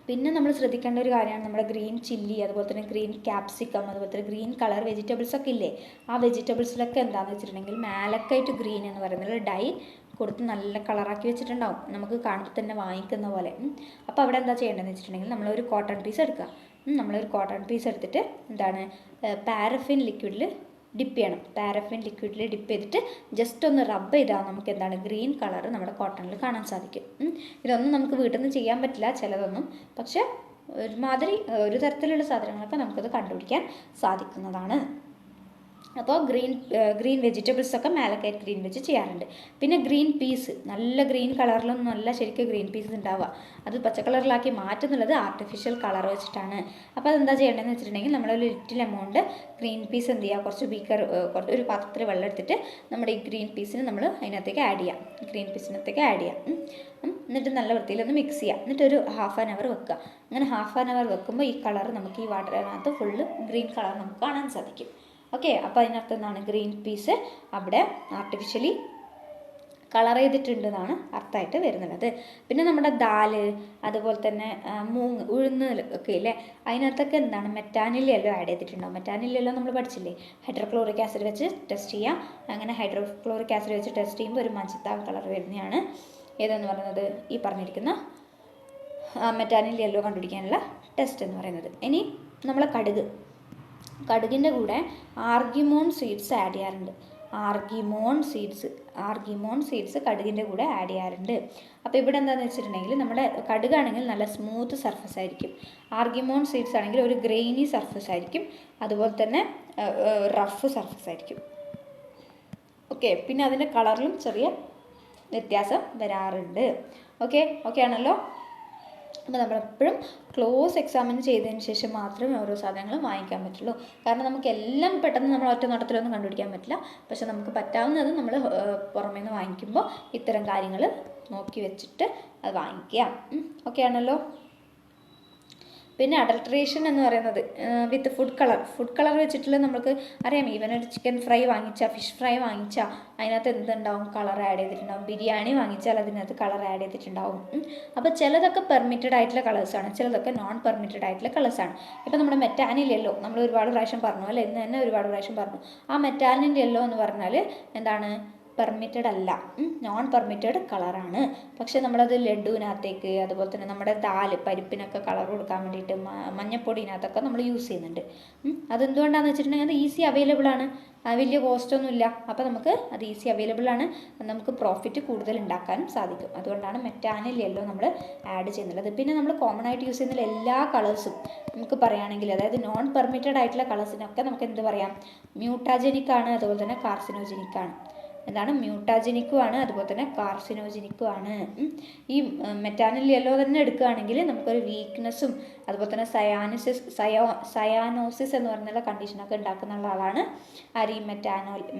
പിന്നെ നമ്മൾ ശ്രദ്ധിക്കേണ്ട ഒരു കാര്യമാണ് നമ്മുടെ ഗ്രീൻ ചില്ലി, അതുപോലെ തന്നെ ഗ്രീൻ ക്യാപ്സിക്കം, അതുപോലെ തന്നെ ഗ്രീൻ കളർ വെജിറ്റബിൾസ് ഒക്കെ ഇല്ലേ, ആ വെജിറ്റബിൾസിലൊക്കെ എന്താണെന്ന് വെച്ചിട്ടുണ്ടെങ്കിൽ മാലക്കൈറ്റ് ഗ്രീൻ എന്ന് പറയുന്നത് ഡൈ കൊടുത്ത് നല്ല കളറാക്കി വെച്ചിട്ടുണ്ടാവും, നമുക്ക് കാണുമ്പോൾ തന്നെ വാങ്ങിക്കുന്ന പോലെ. അപ്പോൾ അവിടെ എന്താ ചെയ്യേണ്ടതെന്ന് വെച്ചിട്ടുണ്ടെങ്കിൽ നമ്മളൊരു കോട്ടൺ പീസ് എടുക്കുക. നമ്മളൊരു കോട്ടൺ പീസ് എടുത്തിട്ട് എന്താണ് പാരഫിൻ ലിക്വിഡിൽ ഡിപ്പ് ചെയ്യണം. പാരഫിൻ ലിക്വിഡിൽ ഡിപ്പ് ചെയ്തിട്ട് ജസ്റ്റ് ഒന്ന് റബ്ബ് ചെയ്താൽ നമുക്ക് എന്താണ് ഗ്രീൻ കളർ നമ്മുടെ കോട്ടണിൽ കാണാൻ സാധിക്കും. ഇതൊന്നും നമുക്ക് വീട്ടിൽ നിന്ന് ചെയ്യാൻ പറ്റില്ല ചിലതൊന്നും, പക്ഷെ ഒരു തരത്തിലുള്ള സാധനങ്ങളൊക്കെ നമുക്കത് കണ്ടുപിടിക്കാൻ സാധിക്കുന്നതാണ്. അപ്പോൾ ഗ്രീൻ വെജിറ്റബിൾസൊക്കെ മാലക്കൈറ്റ് ഗ്രീൻ വെച്ച് ചെയ്യാറുണ്ട്. പിന്നെ ഗ്രീൻ പീസ്, നല്ല ഗ്രീൻ കളറിലൊന്നും നല്ല ശരിക്കും ഗ്രീൻ പീസ് ഉണ്ടാവുക, അത് പച്ച കളറിലാക്കി മാറ്റുന്നുള്ളത് ആർട്ടിഫിഷ്യൽ കളർ വെച്ചിട്ടാണ്. അപ്പോൾ അതെന്താ ചെയ്യേണ്ടതെന്ന് വെച്ചിട്ടുണ്ടെങ്കിൽ നമ്മളൊരു ലിറ്റിൽ എമൗണ്ട് ഗ്രീൻ പീസ് എന്ത് ചെയ്യുക, കുറച്ച് ഒരു പാത്രത്തിൽ വെള്ളം എടുത്തിട്ട് നമ്മുടെ ഈ ഗ്രീൻ പീസിന് നമ്മൾ അതിനകത്തേക്ക് ആഡ് ചെയ്യാം, എന്നിട്ട് നല്ല വൃത്തിയിലൊന്ന് മിക്സ് ചെയ്യുക. എന്നിട്ടൊരു ഹാഫ് ആൻ അവർ വെക്കുക. അങ്ങനെ ഹാഫ് ആൻ അവർ വെക്കുമ്പോൾ ഈ കളർ നമുക്ക് ഈ വാട്ടറിനകത്ത് ഫുള്ള് ഗ്രീൻ കളർ നമുക്ക് കാണാൻ സാധിക്കും. ഓക്കെ, അപ്പോൾ അതിനകത്ത് എന്താണ്, ഗ്രീൻ പീസ് അവിടെ ആർട്ടിഫിഷ്യലി കളർ ചെയ്തിട്ടുണ്ടെന്നാണ് അർത്ഥമായിട്ട് വരുന്നത്. പിന്നെ നമ്മുടെ ദാല്, അതുപോലെ തന്നെ ഉഴുന്ന് ഒക്കെ ഇല്ലേ, അതിനകത്തൊക്കെ എന്താണ് മെറ്റാനിലെല്ലോ ആഡ് ചെയ്തിട്ടുണ്ടാവും. മെറ്റാനിലെല്ലോ നമ്മൾ പഠിച്ചില്ലേ, ഹൈഡ്രോക്ലോറിക് ആസിഡ് വെച്ച് ടെസ്റ്റ് ചെയ്യാം. അങ്ങനെ ഹൈഡ്രോക്ലോറിക് ആസിഡ് വെച്ച് ടെസ്റ്റ് ചെയ്യുമ്പോൾ ഒരു മഞ്ചത്താൽ കളർ വരുന്നതാണ്. ഏതെന്ന് പറയുന്നത് ഈ പറഞ്ഞിരിക്കുന്ന മെറ്റാനിൽ യെല്ലോ കണ്ടുപിടിക്കാനുള്ള ടെസ്റ്റ് എന്ന് പറയുന്നത്. ഇനി നമ്മളെ കടുകിൻ്റെ കൂടെ ആർഗിമോൺ സീഡ്സ് ആഡ് ചെയ്യാറുണ്ട്. ആർഗിമോൺ സീഡ്സ് കടുകിൻ്റെ കൂടെ ആഡ് ചെയ്യാറുണ്ട്. അപ്പോൾ ഇവിടെ എന്താണെന്ന് വെച്ചിട്ടുണ്ടെങ്കിൽ നമ്മുടെ കടുകാണെങ്കിൽ നല്ല സ്മൂത്ത് സർഫസ് ആയിരിക്കും. ആർഗിമോൺ സീഡ്സ് ആണെങ്കിൽ ഒരു ഗ്രെയിനി സർഫസ് ആയിരിക്കും, അതുപോലെ തന്നെ റഫ് സർഫസ് ആയിരിക്കും. ഓക്കെ, പിന്നെ അതിൻ്റെ കളറിലും ചെറിയ വ്യത്യാസം വരാറുണ്ട്. ഓക്കെ ആണല്ലോ. അപ്പോൾ നമ്മളെപ്പോഴും ക്ലോസ് എക്സാമിൻ ചെയ്തതിന് ശേഷം മാത്രമേ ഓരോ സാധനങ്ങളും വാങ്ങിക്കാൻ പറ്റുള്ളൂ. കാരണം നമുക്ക് എല്ലാം പെട്ടെന്ന് നമ്മൾ ഒറ്റ നോട്ടത്തിലൊന്നും കണ്ടുപിടിക്കാൻ പറ്റില്ല. പക്ഷെ നമുക്ക് പറ്റാവുന്നത് നമ്മൾ പുറമേ നിന്ന് വാങ്ങിക്കുമ്പോൾ ഇത്തരം കാര്യങ്ങൾ നോക്കി വെച്ചിട്ട് അത് വാങ്ങിക്കുക. ഓക്കെ ആണല്ലോ. പിന്നെ അഡൾട്രേഷൻ എന്ന് പറയുന്നത് വിത്ത് ഫുഡ് കളർ വെച്ചിട്ടുള്ള നമുക്ക് അറിയാം. ഈവൻ ഒരു ചിക്കൻ ഫ്രൈ വാങ്ങിച്ചാൽ, ഫിഷ് ഫ്രൈ വാങ്ങിച്ചാൽ അതിനകത്ത് എന്തുണ്ടാവും? കളർ ആഡ് ചെയ്തിട്ടുണ്ടാവും. ബിരിയാണി വാങ്ങിച്ചാൽ അതിനകത്ത് കളർ ആഡ് ചെയ്തിട്ടുണ്ടാവും. അപ്പോൾ ചിലതൊക്കെ പെർമിറ്റഡ് ആയിട്ടുള്ള കളേഴ്സാണ്, ചിലതൊക്കെ നോൺ പെർമിറ്റഡ് ആയിട്ടുള്ള കളേഴ്സാണ്. ഇപ്പോൾ നമ്മുടെ മെറ്റാനിൽ യെല്ലോ നമ്മൾ ഒരുപാട് പ്രാവശ്യം പറഞ്ഞു അല്ലേ, ഇന്ന് തന്നെ ഒരുപാട് പ്രാവശ്യം പറഞ്ഞു. ആ മെറ്റാനിൽ യെല്ലോ എന്ന് പറഞ്ഞാൽ എന്താണ്? പെർമിറ്റഡ് അല്ല, നോൺ പെർമിറ്റഡ് കളറാണ്. പക്ഷെ നമ്മളത് ലഡുവിനകത്തേക്ക്, അതുപോലെ തന്നെ നമ്മുടെ പരിപ്പിനൊക്കെ കളർ കൊടുക്കാൻ വേണ്ടിയിട്ട് മഞ്ഞപ്പൊടിനകത്തൊക്കെ നമ്മൾ യൂസ് ചെയ്യുന്നുണ്ട്. അതെന്തുകൊണ്ടാണെന്ന് വെച്ചിട്ടുണ്ടെങ്കിൽ അത് ഈസി അവൈലബിൾ ആണ്, വലിയ കോസ്റ്റൊന്നും ഇല്ല. അപ്പോൾ നമുക്ക് അത് ഈസി അവൈലബിൾ ആണ്, നമുക്ക് പ്രോഫിറ്റ് കൂടുതൽ ഉണ്ടാക്കാനും സാധിക്കും. അതുകൊണ്ടാണ് മെറ്റാനിൽ യെല്ലോ നമ്മൾ ആഡ് ചെയ്യുന്നുള്ളത്. പിന്നെ നമ്മൾ കോമൺ ആയിട്ട് യൂസ് ചെയ്യുന്ന എല്ലാ കളേഴ്സും നമുക്ക് പറയുകയാണെങ്കിൽ, അതായത് നോൺ പെർമിറ്റഡ് ആയിട്ടുള്ള കളേഴ്സിനൊക്കെ നമുക്ക് എന്ത് പറയാം? മ്യൂട്ടാജനിക് ആണ്, അതുപോലെ തന്നെ കാർസിനോജനിക് ആണ്. എന്താണ്? മ്യൂട്ടാജനിക്കും ആണ്, അതുപോലെ തന്നെ കാർസിനോജനിക്കും ആണ്. ഈ മെറ്റാനിൽ യെല്ലോ തന്നെ എടുക്കുകയാണെങ്കിൽ നമുക്കൊരു വീക്ക്നെസ്സും അതുപോലെ തന്നെ സയാനോസിസ് എന്ന് പറയുന്ന കണ്ടീഷനൊക്കെ ഉണ്ടാക്കുന്ന ആളാണ് ഈ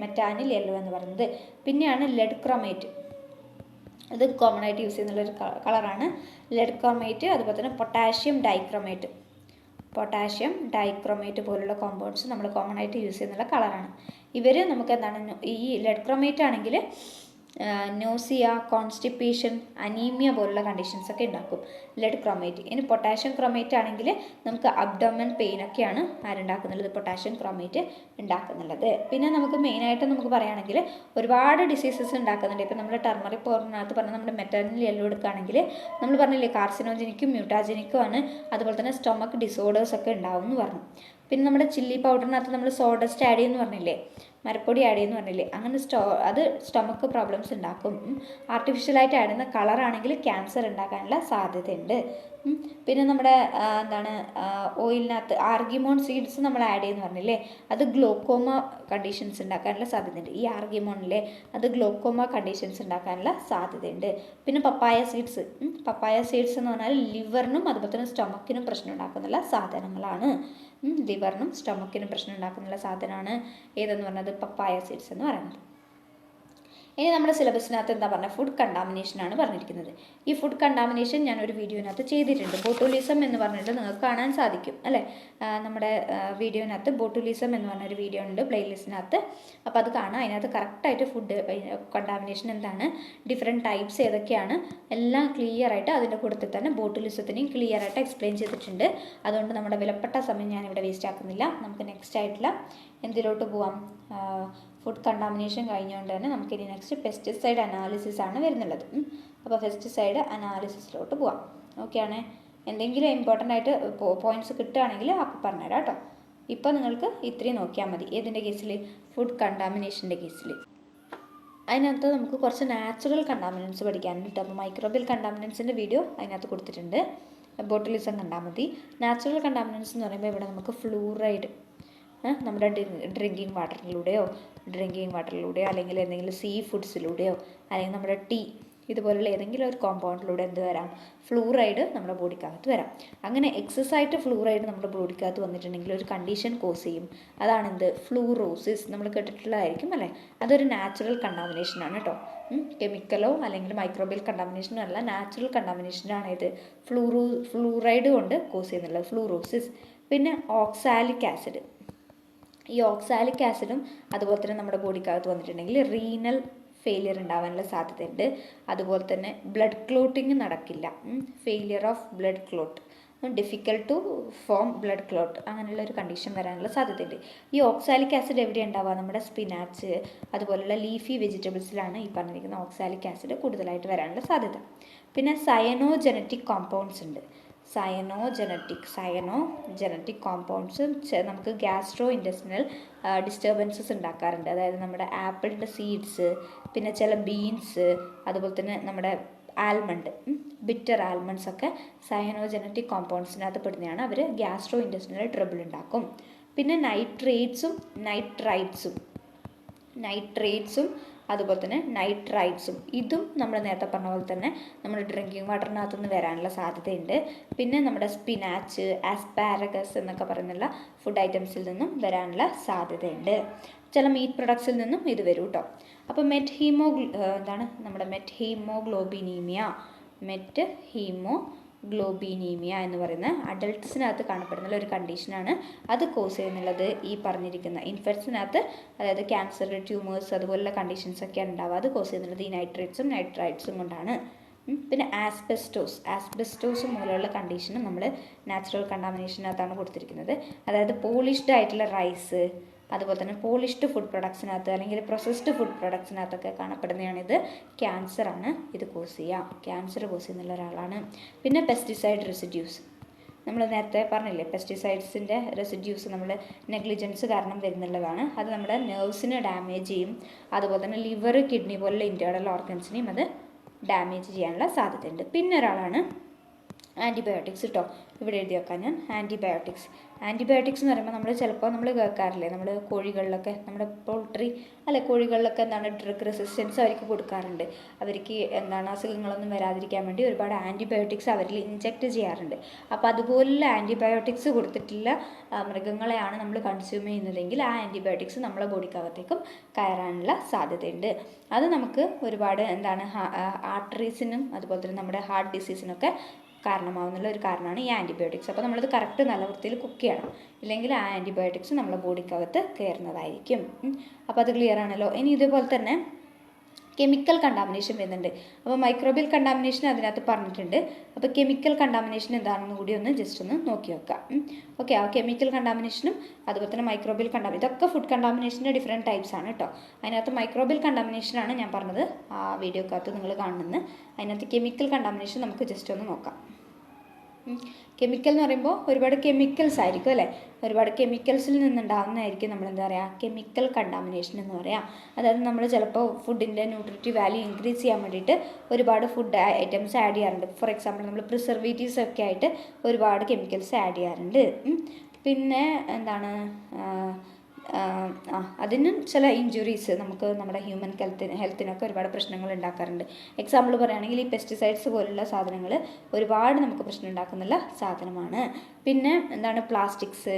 മെറ്റാനിൽ യെല്ലോ എന്ന് പറയുന്നത്. പിന്നെയാണ് ലെഡ് ക്രോമേറ്റ്. ഇത് കോമൺ ആയിട്ട് യൂസ് ചെയ്യുന്നുള്ളൊരു കളറാണ് ലെഡ് ക്രോമേറ്റ്. അതുപോലെ തന്നെ പൊട്ടാഷ്യം ഡൈക്രോമേറ്റ് പോലുള്ള കോമ്പൗണ്ട്സ് നമ്മൾ കോമൺ ആയിട്ട് യൂസ് ചെയ്യുന്നുള്ള കളറാണ്. ഇവർ നമുക്ക് എന്താണ്? ഈ ലെഡ് ക്രോമേറ്റ് ആണെങ്കിൽ നോസിയ, കോൺസ്റ്റിപ്പേഷൻ, അനീമിയ പോലുള്ള കണ്ടീഷൻസ് ഒക്കെ ഉണ്ടാക്കും ലെഡ് ക്രോമേറ്റ്. ഇനി പൊട്ടാഷ്യം ക്രോമേറ്റ് ആണെങ്കിൽ നമുക്ക് അബ്ഡോമൻ പെയിൻ ഒക്കെയാണ് ആരുണ്ടാക്കുന്നുള്ളത്? Potassium chromate ഉണ്ടാക്കുന്നുള്ളത്. പിന്നെ നമുക്ക് മെയിനായിട്ട് നമുക്ക് പറയുകയാണെങ്കിൽ ഒരുപാട് ഡിസീസസ് ഉണ്ടാക്കുന്നുണ്ട്. ഇപ്പോൾ നമ്മൾ ടർമറിക് പൗഡറിനകത്ത് പറഞ്ഞാൽ നമ്മുടെ മെറ്റാനിൽ യെല്ലോ എടുക്കുകയാണെങ്കിൽ നമ്മൾ പറഞ്ഞില്ലേ കാർസിനോജനിക്കും മ്യൂട്ടാജനിക്കും ആണ്, അതുപോലെ തന്നെ സ്റ്റൊമക്ക് ഡിസോർഡേഴ്സ് ഒക്കെ ഉണ്ടാവും എന്ന് പറഞ്ഞു. പിന്നെ നമ്മുടെ ചില്ലി പൗഡറിനകത്ത് നമ്മൾ സോഡസ്റ്റ് ആഡ് ചെയ്യുമെന്ന് പറഞ്ഞില്ലേ, മരപ്പൊടി ആഡ് ചെയ്യുമെന്ന് പറഞ്ഞില്ലേ, അങ്ങനെ അത് സ്റ്റൊമക്ക് പ്രോബ്ലംസ് ഉണ്ടാക്കും. ആർട്ടിഫിഷ്യലായിട്ട് ആഡ് ചെയ്യുന്ന കളറാണെങ്കിൽ ക്യാൻസർ ഉണ്ടാക്കാനുള്ള സാധ്യതയുണ്ട്. പിന്നെ നമ്മുടെ ഓയിലിനകത്ത് ആർഗിമോൺ സീഡ്സ് നമ്മൾ ആഡ് ചെയ്യുമെന്ന് പറഞ്ഞില്ലേ, അത് ഗ്ലോക്കോമ കണ്ടീഷൻസ് ഉണ്ടാക്കാനുള്ള സാധ്യതയുണ്ട്. ഈ ആർഗിമോണിലെ അത് ഗ്ലോക്കോമ കണ്ടീഷൻസ് ഉണ്ടാക്കാനുള്ള സാധ്യതയുണ്ട്. പിന്നെ പപ്പായ സീഡ്സ് എന്ന് പറഞ്ഞാൽ ലിവറിനും അതുപോലെ തന്നെ സ്റ്റൊമക്കിനും പ്രശ്നം ഉണ്ടാക്കുന്നുള്ള സാധനങ്ങളാണ്. ലിവറിനും സ്റ്റൊമക്കിനും പ്രശ്നം ഉണ്ടാക്കുന്നുള്ള സാധനമാണ് ഏതെന്ന് പറഞ്ഞത്? പപ്പായ സീഡ്സ് എന്ന് പറയുന്നത്. ഇനി നമ്മുടെ സിലബസിനകത്ത് എന്താ പറഞ്ഞാൽ? ഫുഡ് കണ്ടാമിനേഷൻ ആണ് പറഞ്ഞിരിക്കുന്നത്. ഈ ഫുഡ് കണ്ടാമിനേഷൻ ഞാനൊരു വീഡിയോനകത്ത് ചെയ്തിട്ടുണ്ട്. ബോട്ടുലിസം എന്ന് പറഞ്ഞിട്ട് നിങ്ങൾക്ക് കാണാൻ സാധിക്കും അല്ലേ? നമ്മുടെ വീഡിയോനകത്ത് ബോട്ടുലിസം എന്ന് പറഞ്ഞൊരു വീഡിയോ ഉണ്ട് പ്ലേലിസ്റ്റിനകത്ത്. അപ്പോൾ അത് കാണാം. അതിനകത്ത് കറക്റ്റായിട്ട് ഫുഡ് കണ്ടാമിനേഷൻ എന്താണ്, ഡിഫറെൻറ്റ് ടൈപ്സ് ഏതൊക്കെയാണ്, എല്ലാം ക്ലിയർ ആയിട്ട് അതിൻ്റെ കൂട്ടത്തിൽ തന്നെ ബോട്ടുലിസത്തിനെയും ക്ലിയർ ആയിട്ട് എക്സ്പ്ലെയിൻ ചെയ്തിട്ടുണ്ട്. അതുകൊണ്ട് നമ്മുടെ വിലപ്പെട്ട സമയം ഞാനിവിടെ വേസ്റ്റ് ആക്കുന്നില്ല. നമുക്ക് നെക്സ്റ്റ് ആയിട്ടുള്ള എന്തിലോട്ട് പോവാം? ഫുഡ് കണ്ടാമിനേഷൻ കഴിഞ്ഞുകൊണ്ട് തന്നെ നമുക്കിനി നെക്സ്റ്റ് പെസ്റ്റിസൈഡ് അനാലിസിസ് ആണ് വരുന്നുള്ളത്. അപ്പോൾ പെസ്റ്റിസൈഡ് അനാലിസിസിലോട്ട് പോവാം. ഓക്കെ ആണ്. എന്തെങ്കിലും ഇമ്പോർട്ടൻ്റ് ആയിട്ട് പോയിന്റ്സ് കിട്ടുകയാണെങ്കിൽ അപ്പോൾ പറഞ്ഞുതരാം കേട്ടോ. ഇപ്പോൾ നിങ്ങൾക്ക് ഇത്രയും നോക്കിയാൽ മതി. ഏതിൻ്റെ കേസിൽ? ഫുഡ് കണ്ടാമിനേഷൻ്റെ കേസിൽ. അതിനകത്ത് നമുക്ക് കുറച്ച് നാച്ചുറൽ കണ്ടാമിനൻസ് പഠിക്കാനുണ്ട് കേട്ടോ. അപ്പോൾ മൈക്രോബിയൽ കണ്ടാമിനൻസിൻ്റെ വീഡിയോ അതിനകത്ത് കൊടുത്തിട്ടുണ്ട്. ബോട്ടുലിസം കണ്ടാൽ മതി. നാച്ചുറൽ കണ്ടാമിനൻസ് എന്ന് പറയുമ്പോൾ ഇവിടെ നമുക്ക് ഫ്ലൂറൈഡ് നമ്മുടെ ഡ്രിങ്കിങ് വാട്ടറിലൂടെയോ അല്ലെങ്കിൽ എന്തെങ്കിലും സീ ഫുഡ്സിലൂടെയോ അല്ലെങ്കിൽ നമ്മുടെ ടീ ഇതുപോലുള്ള ഏതെങ്കിലും ഒരു കോമ്പൗണ്ടിലൂടെ എന്ത് വരാം? ഫ്ലൂറൈഡ് നമ്മുടെ ബോഡിക്കകത്ത് വരാം. അങ്ങനെ എക്സസ് ആയിട്ട് ഫ്ലൂറൈഡ് നമ്മുടെ ബോഡിക്കകത്ത് വന്നിട്ടുണ്ടെങ്കിൽ ഒരു കണ്ടീഷൻ കോസ് ചെയ്യും. അതാണെന്ത്? ഫ്ലൂറോസിസ്. നമ്മൾ കേട്ടിട്ടുള്ളതായിരിക്കും അല്ലേ? അതൊരു നാച്ചുറൽ കണ്ടാമിനേഷനാണ് കേട്ടോ. കെമിക്കലോ അല്ലെങ്കിൽ മൈക്രോബിയൽ കണ്ടാമിനേഷനോ അല്ല, നാച്ചുറൽ കണ്ടാമിനേഷനാണ് ഇത്. ഫ്ലൂറൈഡ് കൊണ്ട് കോസ് ചെയ്യുന്നുള്ളത് ഫ്ലൂറോസിസ്. പിന്നെ ഓക്സാലിക് ആസിഡ്. ഈ ഓക്സാലിക് ആസിഡും അതുപോലെ തന്നെ നമ്മുടെ ബോഡിക്കകത്ത് വന്നിട്ടുണ്ടെങ്കിൽ റീനൽ ഫെയിലിയർ ഉണ്ടാവാനുള്ള സാധ്യതയുണ്ട്. അതുപോലെ തന്നെ ബ്ലഡ് ക്ലോട്ടിങ് നടക്കില്ല. Failure of blood clot difficult to form blood clot അങ്ങനെയുള്ള ഒരു കണ്ടീഷൻ വരാനുള്ള സാധ്യതയുണ്ട്. ഈ ഓക്സാലിക് ആസിഡ് എവിടെയാണ് ഉണ്ടാവുക? നമ്മുടെ സ്പിനാച്ച് അതുപോലുള്ള ലീഫി വെജിറ്റബിൾസിലാണ് ഈ പറഞ്ഞിരിക്കുന്ന ഓക്സാലിക് ആസിഡ് കൂടുതലായിട്ട് വരാനുള്ള സാധ്യത. പിന്നെ സയനോജനറ്റിക് കോമ്പൗണ്ട്സ് ഉണ്ട്. സയനോജനറ്റിക് കോമ്പൗണ്ട്സ് നമുക്ക് ഗ്യാസ്ട്രോ ഇൻറ്റസ്റ്റിനൽ ഡിസ്റ്റർബൻസസ് ഉണ്ടാക്കാറുണ്ട്. അതായത് നമ്മുടെ ആപ്പിളിൻ്റെ സീഡ്സ്, പിന്നെ ചില ബീൻസ്, അതുപോലെ തന്നെ നമ്മുടെ ആൽമണ്ട്, ബിറ്റർ ആൽമണ്ട്സ് ഒക്കെ സയനോജനറ്റിക് കോമ്പൗണ്ട്സിനകത്ത് പെടുന്നതാണ്. അവർ ഗ്യാസ്ട്രോ ഇൻറ്റസ്റ്റിനൽ ട്രബിൾ ഉണ്ടാക്കും. പിന്നെ നൈട്രേറ്റ്സും അതുപോലെ തന്നെ നൈട്രൈറ്റ്സും ഇതും നമ്മൾ നേരത്തെ പറഞ്ഞ പോലെ തന്നെ നമ്മുടെ ഡ്രിങ്കിങ് വാട്ടറിനകത്ത് നിന്ന് വരാനുള്ള സാധ്യതയുണ്ട്. പിന്നെ നമ്മുടെ സ്പിനാച്ച്, ആസ്പാരഗസ് എന്നൊക്കെ പറയുന്നുള്ള ഫുഡ് ഐറ്റംസിൽ നിന്നും വരാനുള്ള സാധ്യതയുണ്ട്. ചില മീറ്റ് പ്രൊഡക്ട്സിൽ നിന്നും ഇത് വരും കേട്ടോ. അപ്പോൾ മെറ്റ് എന്ന് പറയുന്ന അഡൾട്ട്സിനകത്ത് കാണപ്പെടുന്ന ഒരു കണ്ടീഷനാണ്. അത് കോസ് ചെയ്യുന്നുള്ളത് ഈ പറഞ്ഞിരിക്കുന്ന ഇൻഫെക്ട്സിനകത്ത്, അതായത് ക്യാൻസർ, ട്യൂമേഴ്സ് അതുപോലുള്ള കണ്ടീഷൻസ് ഒക്കെയാണ് ഉണ്ടാവുക. അത് കോസ് ചെയ്യുന്നുള്ളത് ഈ നൈട്രൈറ്റ്സും കൊണ്ടാണ്. പിന്നെ ആസ്ബെസ്റ്റോസ് മൂലമുള്ള കണ്ടീഷനും നമ്മൾ നാച്ചുറൽ കണ്ടാമിനേഷനകത്താണ് കൊടുത്തിരിക്കുന്നത്. അതായത് പോളിഷ്ഡ് ആയിട്ടുള്ള റൈസ്, അതുപോലെ തന്നെ പോളിഷ്ഡ് ഫുഡ് പ്രൊഡക്ട്സിനകത്ത് അല്ലെങ്കിൽ പ്രോസസ്ഡ് ഫുഡ് പ്രൊഡക്ട്സിനകത്തൊക്കെ കാണപ്പെടുന്നതാണിത്. ക്യാൻസർ കോസ് ചെയ്യുന്നുള്ള ഒരാളാണ്. പിന്നെ പെസ്റ്റിസൈഡ് റെസിഡ്യൂസ്, നമ്മൾ നേരത്തെ പറഞ്ഞില്ലേ, പെസ്റ്റിസൈഡ്സിൻ്റെ റെസിഡ്യൂസ് നമ്മൾ നെഗ്ലിജൻസ് കാരണം വരുന്നുള്ളതാണ്. അത് നമ്മുടെ നെർവ്സിനെ ഡാമേജ് ചെയ്യും. അതുപോലെ തന്നെ ലിവർ, കിഡ്നി പോലുള്ള ഇൻറ്റേർണൽ ഓർഗൻസിനെയും അത് ഡാമേജ് ചെയ്യാനുള്ള സാധ്യതയുണ്ട്. പിന്നെ ഒരാളാണ് ആൻറ്റിബയോട്ടിക്സ് കേട്ടോ. ഇവിടെ എഴുതി വെക്കാം ഞാൻ. ആൻറ്റിബയോട്ടിക്സ് എന്ന് പറയുമ്പോൾ നമ്മൾ കേൾക്കാറില്ലേ, നമ്മൾ കോഴികളിലൊക്കെ, നമ്മുടെ പോൾട്രി കോഴികളിലൊക്കെ ഡ്രഗ് റെസിസ്റ്റൻസ് അവർക്ക് കൊടുക്കാറുണ്ട്. അവർക്ക് അസുഖങ്ങളൊന്നും വരാതിരിക്കാൻ വേണ്ടി ഒരുപാട് ആൻറ്റിബയോട്ടിക്സ് അവരിൽ ഇൻജെക്റ്റ് ചെയ്യാറുണ്ട്. അപ്പോൾ അതുപോലുള്ള ആൻറ്റിബയോട്ടിക്സ് കൊടുത്തിട്ടുള്ള മൃഗങ്ങളെയാണ് നമ്മൾ കൺസ്യൂം ചെയ്യുന്നതെങ്കിൽ ആ ആൻറ്റിബയോട്ടിക്സ് നമ്മളെ ബോഡിക്കകത്തേക്കും കയറാനുള്ള സാധ്യതയുണ്ട്. അത് നമുക്ക് ഒരുപാട് ആർട്ടറീസിനും അതുപോലെ തന്നെ നമ്മുടെ ഹാർട്ട് ഡിസീസിനൊക്കെ കാരണമാവുന്നുള്ള ഒരു കാരണമാണ് ഈ ആൻറ്റിബയോട്ടിക്സ്. അപ്പോൾ നമ്മളത് കറക്റ്റ് നല്ല വൃത്തിയിൽ കുക്ക് ചെയ്യണം, ഇല്ലെങ്കിൽ ആ ആൻറ്റിബയോട്ടിക്സ് നമ്മളെ ബോഡിക്കകത്ത് കയറുന്നതായിരിക്കും. അപ്പോൾ അത് ക്ലിയർ ആണല്ലോ. ഇനി ഇതുപോലെ തന്നെ കെമിക്കൽ കണ്ടാമിനേഷൻ വരുന്നുണ്ട്. അപ്പോൾ മൈക്രോബിയൽ കണ്ടാമിനേഷൻ അതിനകത്ത് പറഞ്ഞിട്ടുണ്ട്. അപ്പോൾ കെമിക്കൽ കണ്ടാമിനേഷൻ എന്താണെന്ന് കൂടി ജസ്റ്റ് ഒന്ന് നോക്കി വെക്കാം. ഓക്കെ, ആ കെമിക്കൽ കണ്ടാമിനേഷനും അതുപോലെ തന്നെ മൈക്രോബിയൽ ഇതൊക്കെ ഫുഡ് കണ്ടാമിനേഷൻ്റെ ഡിഫറെൻറ്റ് ടൈപ്സ് ആണ് കേട്ടോ. അതിനകത്ത് മൈക്രോബിയൽ കണ്ടാമിനേഷനാണ് ഞാൻ പറഞ്ഞത് ആ വീഡിയോക്കകത്ത് നിങ്ങൾ കാണുന്നത്. അതിനകത്ത് കെമിക്കൽ കണ്ടാമിനേഷൻ നമുക്ക് ജസ്റ്റ് ഒന്ന് നോക്കാം. കെമിക്കൽ എന്ന് പറയുമ്പോൾ ഒരുപാട് കെമിക്കൽസ് ആയിരിക്കും അല്ലേ, ഒരുപാട് കെമിക്കൽസിൽ നിന്നുണ്ടാകുന്നതായിരിക്കും നമ്മൾ കെമിക്കൽ കണ്ടാമിനേഷൻ എന്ന് പറയാം. അതായത് നമ്മൾ ചിലപ്പോൾ ഫുഡിൻ്റെ ന്യൂട്രിറ്റീവ് വാല്യൂ ഇൻക്രീസ് ചെയ്യാൻ വേണ്ടിയിട്ട് ഒരുപാട് ഫുഡ് ഐറ്റംസ് ആഡ് ചെയ്യാറുണ്ട്. ഫോർ എക്സാമ്പിൾ നമ്മൾ പ്രിസർവേറ്റീവ്സ് ഒക്കെ ആയിട്ട് ഒരുപാട് കെമിക്കൽസ് ആഡ് ചെയ്യാറുണ്ട്. പിന്നെ അതിനും ചില ഇഞ്ചുറീസ് നമുക്ക് നമ്മുടെ ഹ്യൂമൻ ഹെൽത്തിനൊക്കെ ഒരുപാട് പ്രശ്നങ്ങൾ ഉണ്ടാക്കാറുണ്ട്. എക്സാമ്പിൾ പറയുകയാണെങ്കിൽ ഈ പെസ്റ്റിസൈഡ്സ് പോലുള്ള സാധനങ്ങൾ ഒരുപാട് നമുക്ക് പ്രശ്നം ഉണ്ടാക്കുന്നുള്ള സാധനമാണ്. പിന്നെ പ്ലാസ്റ്റിക്സ്,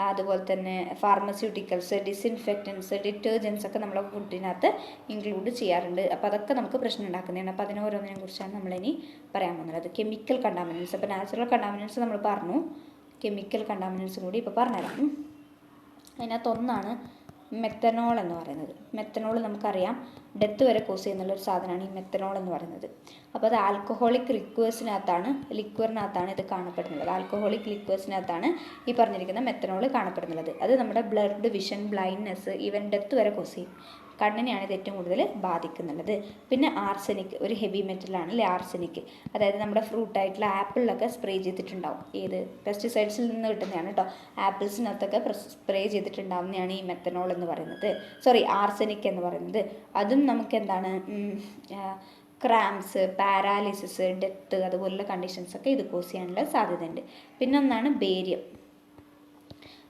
അതുപോലെ തന്നെ ഫാർമസ്യൂട്ടിക്കൽസ്, ഡിസിൻഫെക്റ്റൻസ്, ഡിറ്റർജൻസ് ഒക്കെ നമ്മളെ ഫുഡിനകത്ത് ഇൻക്ലൂഡ് ചെയ്യാറുണ്ട്. അപ്പോൾ അതൊക്കെ നമുക്ക് പ്രശ്നം ഉണ്ടാക്കുന്നതാണ്. അപ്പോൾ അതിനോരോന്നിനെ കുറിച്ചാണ് നമ്മളിനി പറയാൻ പോകുന്നത്. Chemical contaminants. അപ്പോൾ നാച്ചുറൽ കണ്ടാമിനൻസ് നമ്മൾ പറഞ്ഞു, കെമിക്കൽ കണ്ടാമിനൻസും കൂടി ഇപ്പോൾ പറഞ്ഞുതരാം. അതിനകത്തൊന്നാണ് മെത്തനോൾ എന്ന് പറയുന്നത്. മെത്തനോൾ നമുക്കറിയാം ഡെത്ത് വരെ കോസ് ചെയ്യുന്നുള്ളൊരു സാധനമാണ് ഈ മെത്തനോൾ എന്ന് പറയുന്നത്. അപ്പോൾ അത് ആൽക്കഹോളിക് ലിക്വറിനകത്താണ് ഇത് കാണപ്പെടുന്നത്. ആൽക്കഹോളിക് ലിക്വേഴ്സിനകത്താണ് ഈ പറഞ്ഞിരിക്കുന്ന മെത്തനോൾ കാണപ്പെടുന്നത്. അത് നമ്മുടെ blood, vision, blindness, even death വരെ കോസ് ചെയ്യും. കണ്ണിനെയാണ് ഇത് ഏറ്റവും കൂടുതൽ ബാധിക്കുന്നുള്ളത്. പിന്നെ ആർസനിക്, ഒരു ഹെവി മെറ്റലാണ് അല്ലേ ആർസനിക്. അതായത് നമ്മുടെ ഫ്രൂട്ടായിട്ടുള്ള ആപ്പിളിലൊക്കെ സ്പ്രേ ചെയ്തിട്ടുണ്ടാവും. ഏത് പെസ്റ്റിസൈഡ്സിൽ നിന്ന് കിട്ടുന്നതാണ് കേട്ടോ. ആപ്പിൾസിനകത്തൊക്കെ സ്പ്രേ ചെയ്തിട്ടുണ്ടാവുന്നതാണ് ഈ മെത്തനോൾ എന്ന് പറയുന്നത്, ആർസനിക് എന്ന് പറയുന്നത്. അതും നമുക്ക് ക്രാംസ്, പാരാലിസിസ്, ഡെത്ത് അതുപോലുള്ള കണ്ടീഷൻസൊക്കെ ഇത് കോസ് ചെയ്യാനുള്ള സാധ്യതയുണ്ട്. പിന്നെ ഒന്നാണ് ബേരിയം.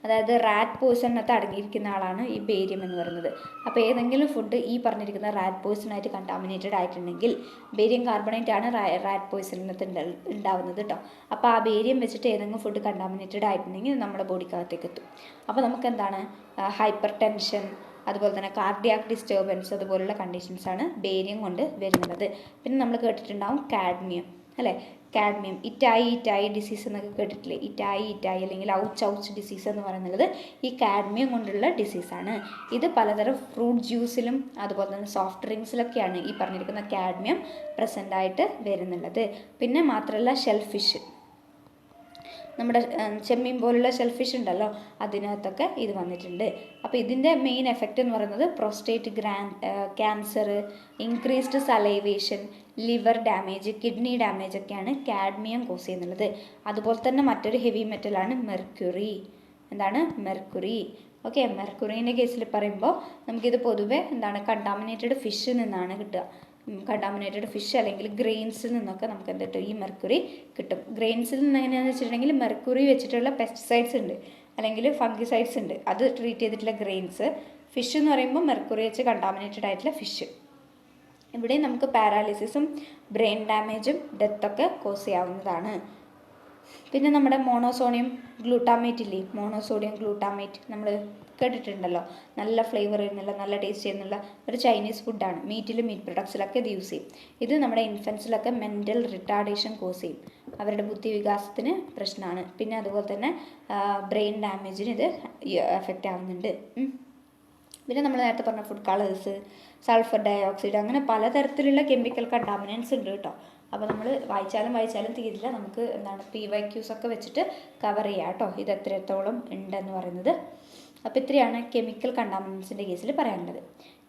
അതായത് റാറ്റ് പോയ്സണിനകത്ത് അടങ്ങിയിരിക്കുന്ന ആളാണ് ഈ ബേരിയം എന്ന് പറയുന്നത്. അപ്പോൾ ഏതെങ്കിലും ഫുഡ് ഈ പറഞ്ഞിരിക്കുന്ന റാറ്റ് പോയ്സണായിട്ട് കണ്ടാമിനേറ്റഡ് ആയിട്ടുണ്ടെങ്കിൽ, ബേരിയം കാർബണേറ്റ് ആണ് റാറ്റ് പോയ്സണിനകത്ത് ഉണ്ടാവുന്നത് കേട്ടോ. അപ്പോൾ ആ ബേരിയം വെച്ചിട്ട് ഏതെങ്കിലും ഫുഡ് കണ്ടാമിനേറ്റഡ് ആയിട്ടുണ്ടെങ്കിൽ നമ്മുടെ ബോഡിക്കകത്തേക്ക് എത്തും. അപ്പോൾ നമുക്ക് ഹൈപ്പർ ടെൻഷൻ, അതുപോലെ തന്നെ കാർഡിയാക് ഡിസ്റ്റർബൻസ് അതുപോലുള്ള കണ്ടീഷൻസാണ് ബേരിയം കൊണ്ട് വരുന്നത്. പിന്നെ നമ്മൾ കേട്ടിട്ടുണ്ടാവും കാഡ്മിയം അല്ലേ. കാഡ്മിയം, ഇറ്റായി ഡിസീസ് എന്നൊക്കെ കേട്ടിട്ടില്ലേ. ഇറ്റായി അല്ലെങ്കിൽ ഔച്ച് ഡിസീസ് എന്ന് പറയുന്നത് ഈ കാഡ്മിയം കൊണ്ടുള്ള ഡിസീസാണ്. ഇത് പലതരം ഫ്രൂട്ട് ജ്യൂസിലും അതുപോലെ തന്നെ സോഫ്റ്റ് ഡ്രിങ്ക്സിലൊക്കെയാണ് ഈ പറഞ്ഞിരിക്കുന്ന കാഡ്മിയം പ്രസൻ്റ് ആയിട്ട് വരുന്നുള്ളത്. പിന്നെ മാത്രമല്ല നമ്മുടെ ചെമ്മീൻ പോലുള്ള ഷെൽഫിഷ് ഉണ്ടല്ലോ അതിനകത്തൊക്കെ ഇത് വന്നിട്ടുണ്ട്. അപ്പോൾ ഇതിൻ്റെ മെയിൻ എഫക്റ്റ് എന്ന് പറയുന്നത് prostate cancer, increased salivation, liver damage, kidney damage ഒക്കെയാണ് കാഡ്മിയം കോസ് ചെയ്യുന്നുള്ളത്. അതുപോലെ തന്നെ മറ്റൊരു ഹെവി മെറ്റലാണ് മെർക്കുറി. എന്താണ്? മെർക്കുറി. ഓക്കെ, മെർക്കുറീൻ്റെ കേസിൽ പറയുമ്പോൾ നമുക്കിത് പൊതുവെ എന്താണ് കണ്ടാമിനേറ്റഡ് ഫിഷിൽ നിന്നാണ് കിട്ടുക. കണ്ടാമിനേറ്റഡ് ഫിഷ് അല്ലെങ്കിൽ ഗ്രെയിൻസിൽ നിന്നൊക്കെ നമുക്ക് എന്ത് കിട്ടും? ഈ മെർക്കുറി കിട്ടും. ഗ്രെയിൻസിൽ നിന്ന് എങ്ങനെയാണെന്ന് വെച്ചിട്ടുണ്ടെങ്കിൽ മെർക്കുറി വെച്ചിട്ടുള്ള പെസ്റ്റിസൈഡ്സ് ഉണ്ട് അല്ലെങ്കിൽ ഫംഗിസൈഡ്സ് ഉണ്ട്, അത് ട്രീറ്റ് ചെയ്തിട്ടുള്ള ഗ്രെയിൻസ്. ഫിഷ് എന്ന് പറയുമ്പോൾ മെർക്കുറി വെച്ച് കണ്ടാമിനേറ്റഡ് ആയിട്ടുള്ള ഫിഷ്. ഇവിടെ നമുക്ക് പാരാലിസിസും ബ്രെയിൻ ഡാമേജും ഡെത്തൊക്കെ കോസ് ചെയ്യാവുന്നതാണ്. പിന്നെ നമ്മുടെ മോണോസോഡിയം ഗ്ലൂട്ടാമേറ്റ് ഇല്ലേ, മോണോസോഡിയം ഗ്ലൂട്ടാമേറ്റ് നമ്മൾ കേട്ടിട്ടുണ്ടല്ലോ. നല്ല ഫ്ലേവർ ചെയ്യുന്നുള്ള, നല്ല ടേസ്റ്റ് ചെയ്യുന്നുള്ള ഒരു ചൈനീസ് ഫുഡാണ്. മീറ്റ് പ്രൊഡക്ട്സിലൊക്കെ ഇത് യൂസ് ചെയ്യും. ഇത് നമ്മുടെ ഇൻഫൻസിലൊക്കെ മെൻ്റൽ റിട്ടാർഡേഷൻ കോസ് ചെയ്യും. അവരുടെ ബുദ്ധി വികാസത്തിന് പ്രശ്നമാണ്. പിന്നെ അതുപോലെ തന്നെ ബ്രെയിൻ ഡാമേജിന് ഇത് എഫക്റ്റ് ആവുന്നുണ്ട്. പിന്നെ നമ്മൾ നേരത്തെ പറഞ്ഞ ഫുഡ് കളേഴ്സ്, സൾഫർ ഡയോക്സൈഡ്, അങ്ങനെ പലതരത്തിലുള്ള കെമിക്കൽ കണ്ടാമിനൻസ് ഉണ്ട് കേട്ടോ. അപ്പോൾ നമ്മൾ വായിച്ചാലും തീരില്ല. നമുക്ക് എന്താണ് PYQs ഒക്കെ വെച്ചിട്ട് കവർ ചെയ്യാം കേട്ടോ, ഇത് എത്രത്തോളം ഉണ്ടെന്ന് പറയുന്നത്. അപ്പോൾ ഇത്രയാണ് കെമിക്കൽ കണ്ടാമിനൻസിൻ്റെ കേസിൽ പറയാനുള്ളത്.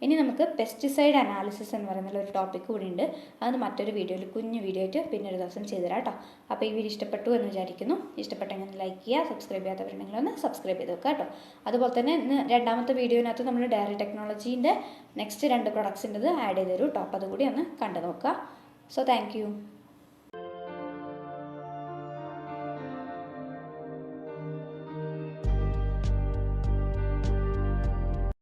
ഇനി നമുക്ക് പെസ്റ്റിസൈഡ് അനാലിസിസ് എന്ന് പറയുന്ന ഒരു ടോപ്പിക് കൂടി ഉണ്ട്. അത് മറ്റൊരു വീഡിയോയിൽ, കുഞ്ഞു വീഡിയോ ആയിട്ട് പിന്നെ ഒരു ദിവസം ചെയ്തുതരാം കേട്ടോ. അപ്പോൾ ഈ വീഡിയോ ഇഷ്ടപ്പെട്ടു എന്ന് വിചാരിക്കുന്നു. ഇഷ്ടപ്പെട്ടെങ്കിൽ ലൈക്ക് ചെയ്യുക, സബ്സ്ക്രൈബ് ചെയ്യാത്തവരുണ്ടെങ്കിൽ ഒന്ന് സബ്സ്ക്രൈബ് ചെയ്ത് വെക്കുക കേട്ടോ. അതുപോലെ തന്നെ ഇന്ന് രണ്ടാമത്തെ വീഡിയോനകത്ത് നമ്മൾ ഡയറി ടെക്നോളജീൻ്റെ നെക്സ്റ്റ് 2 പ്രൊഡക്ട്സിൻ്റെത് ആഡ് ചെയ്ത് തരും കേട്ടോ. അപ്പോൾ അതുകൂടി ഒന്ന് കണ്ടു നോക്കുക. So thank you.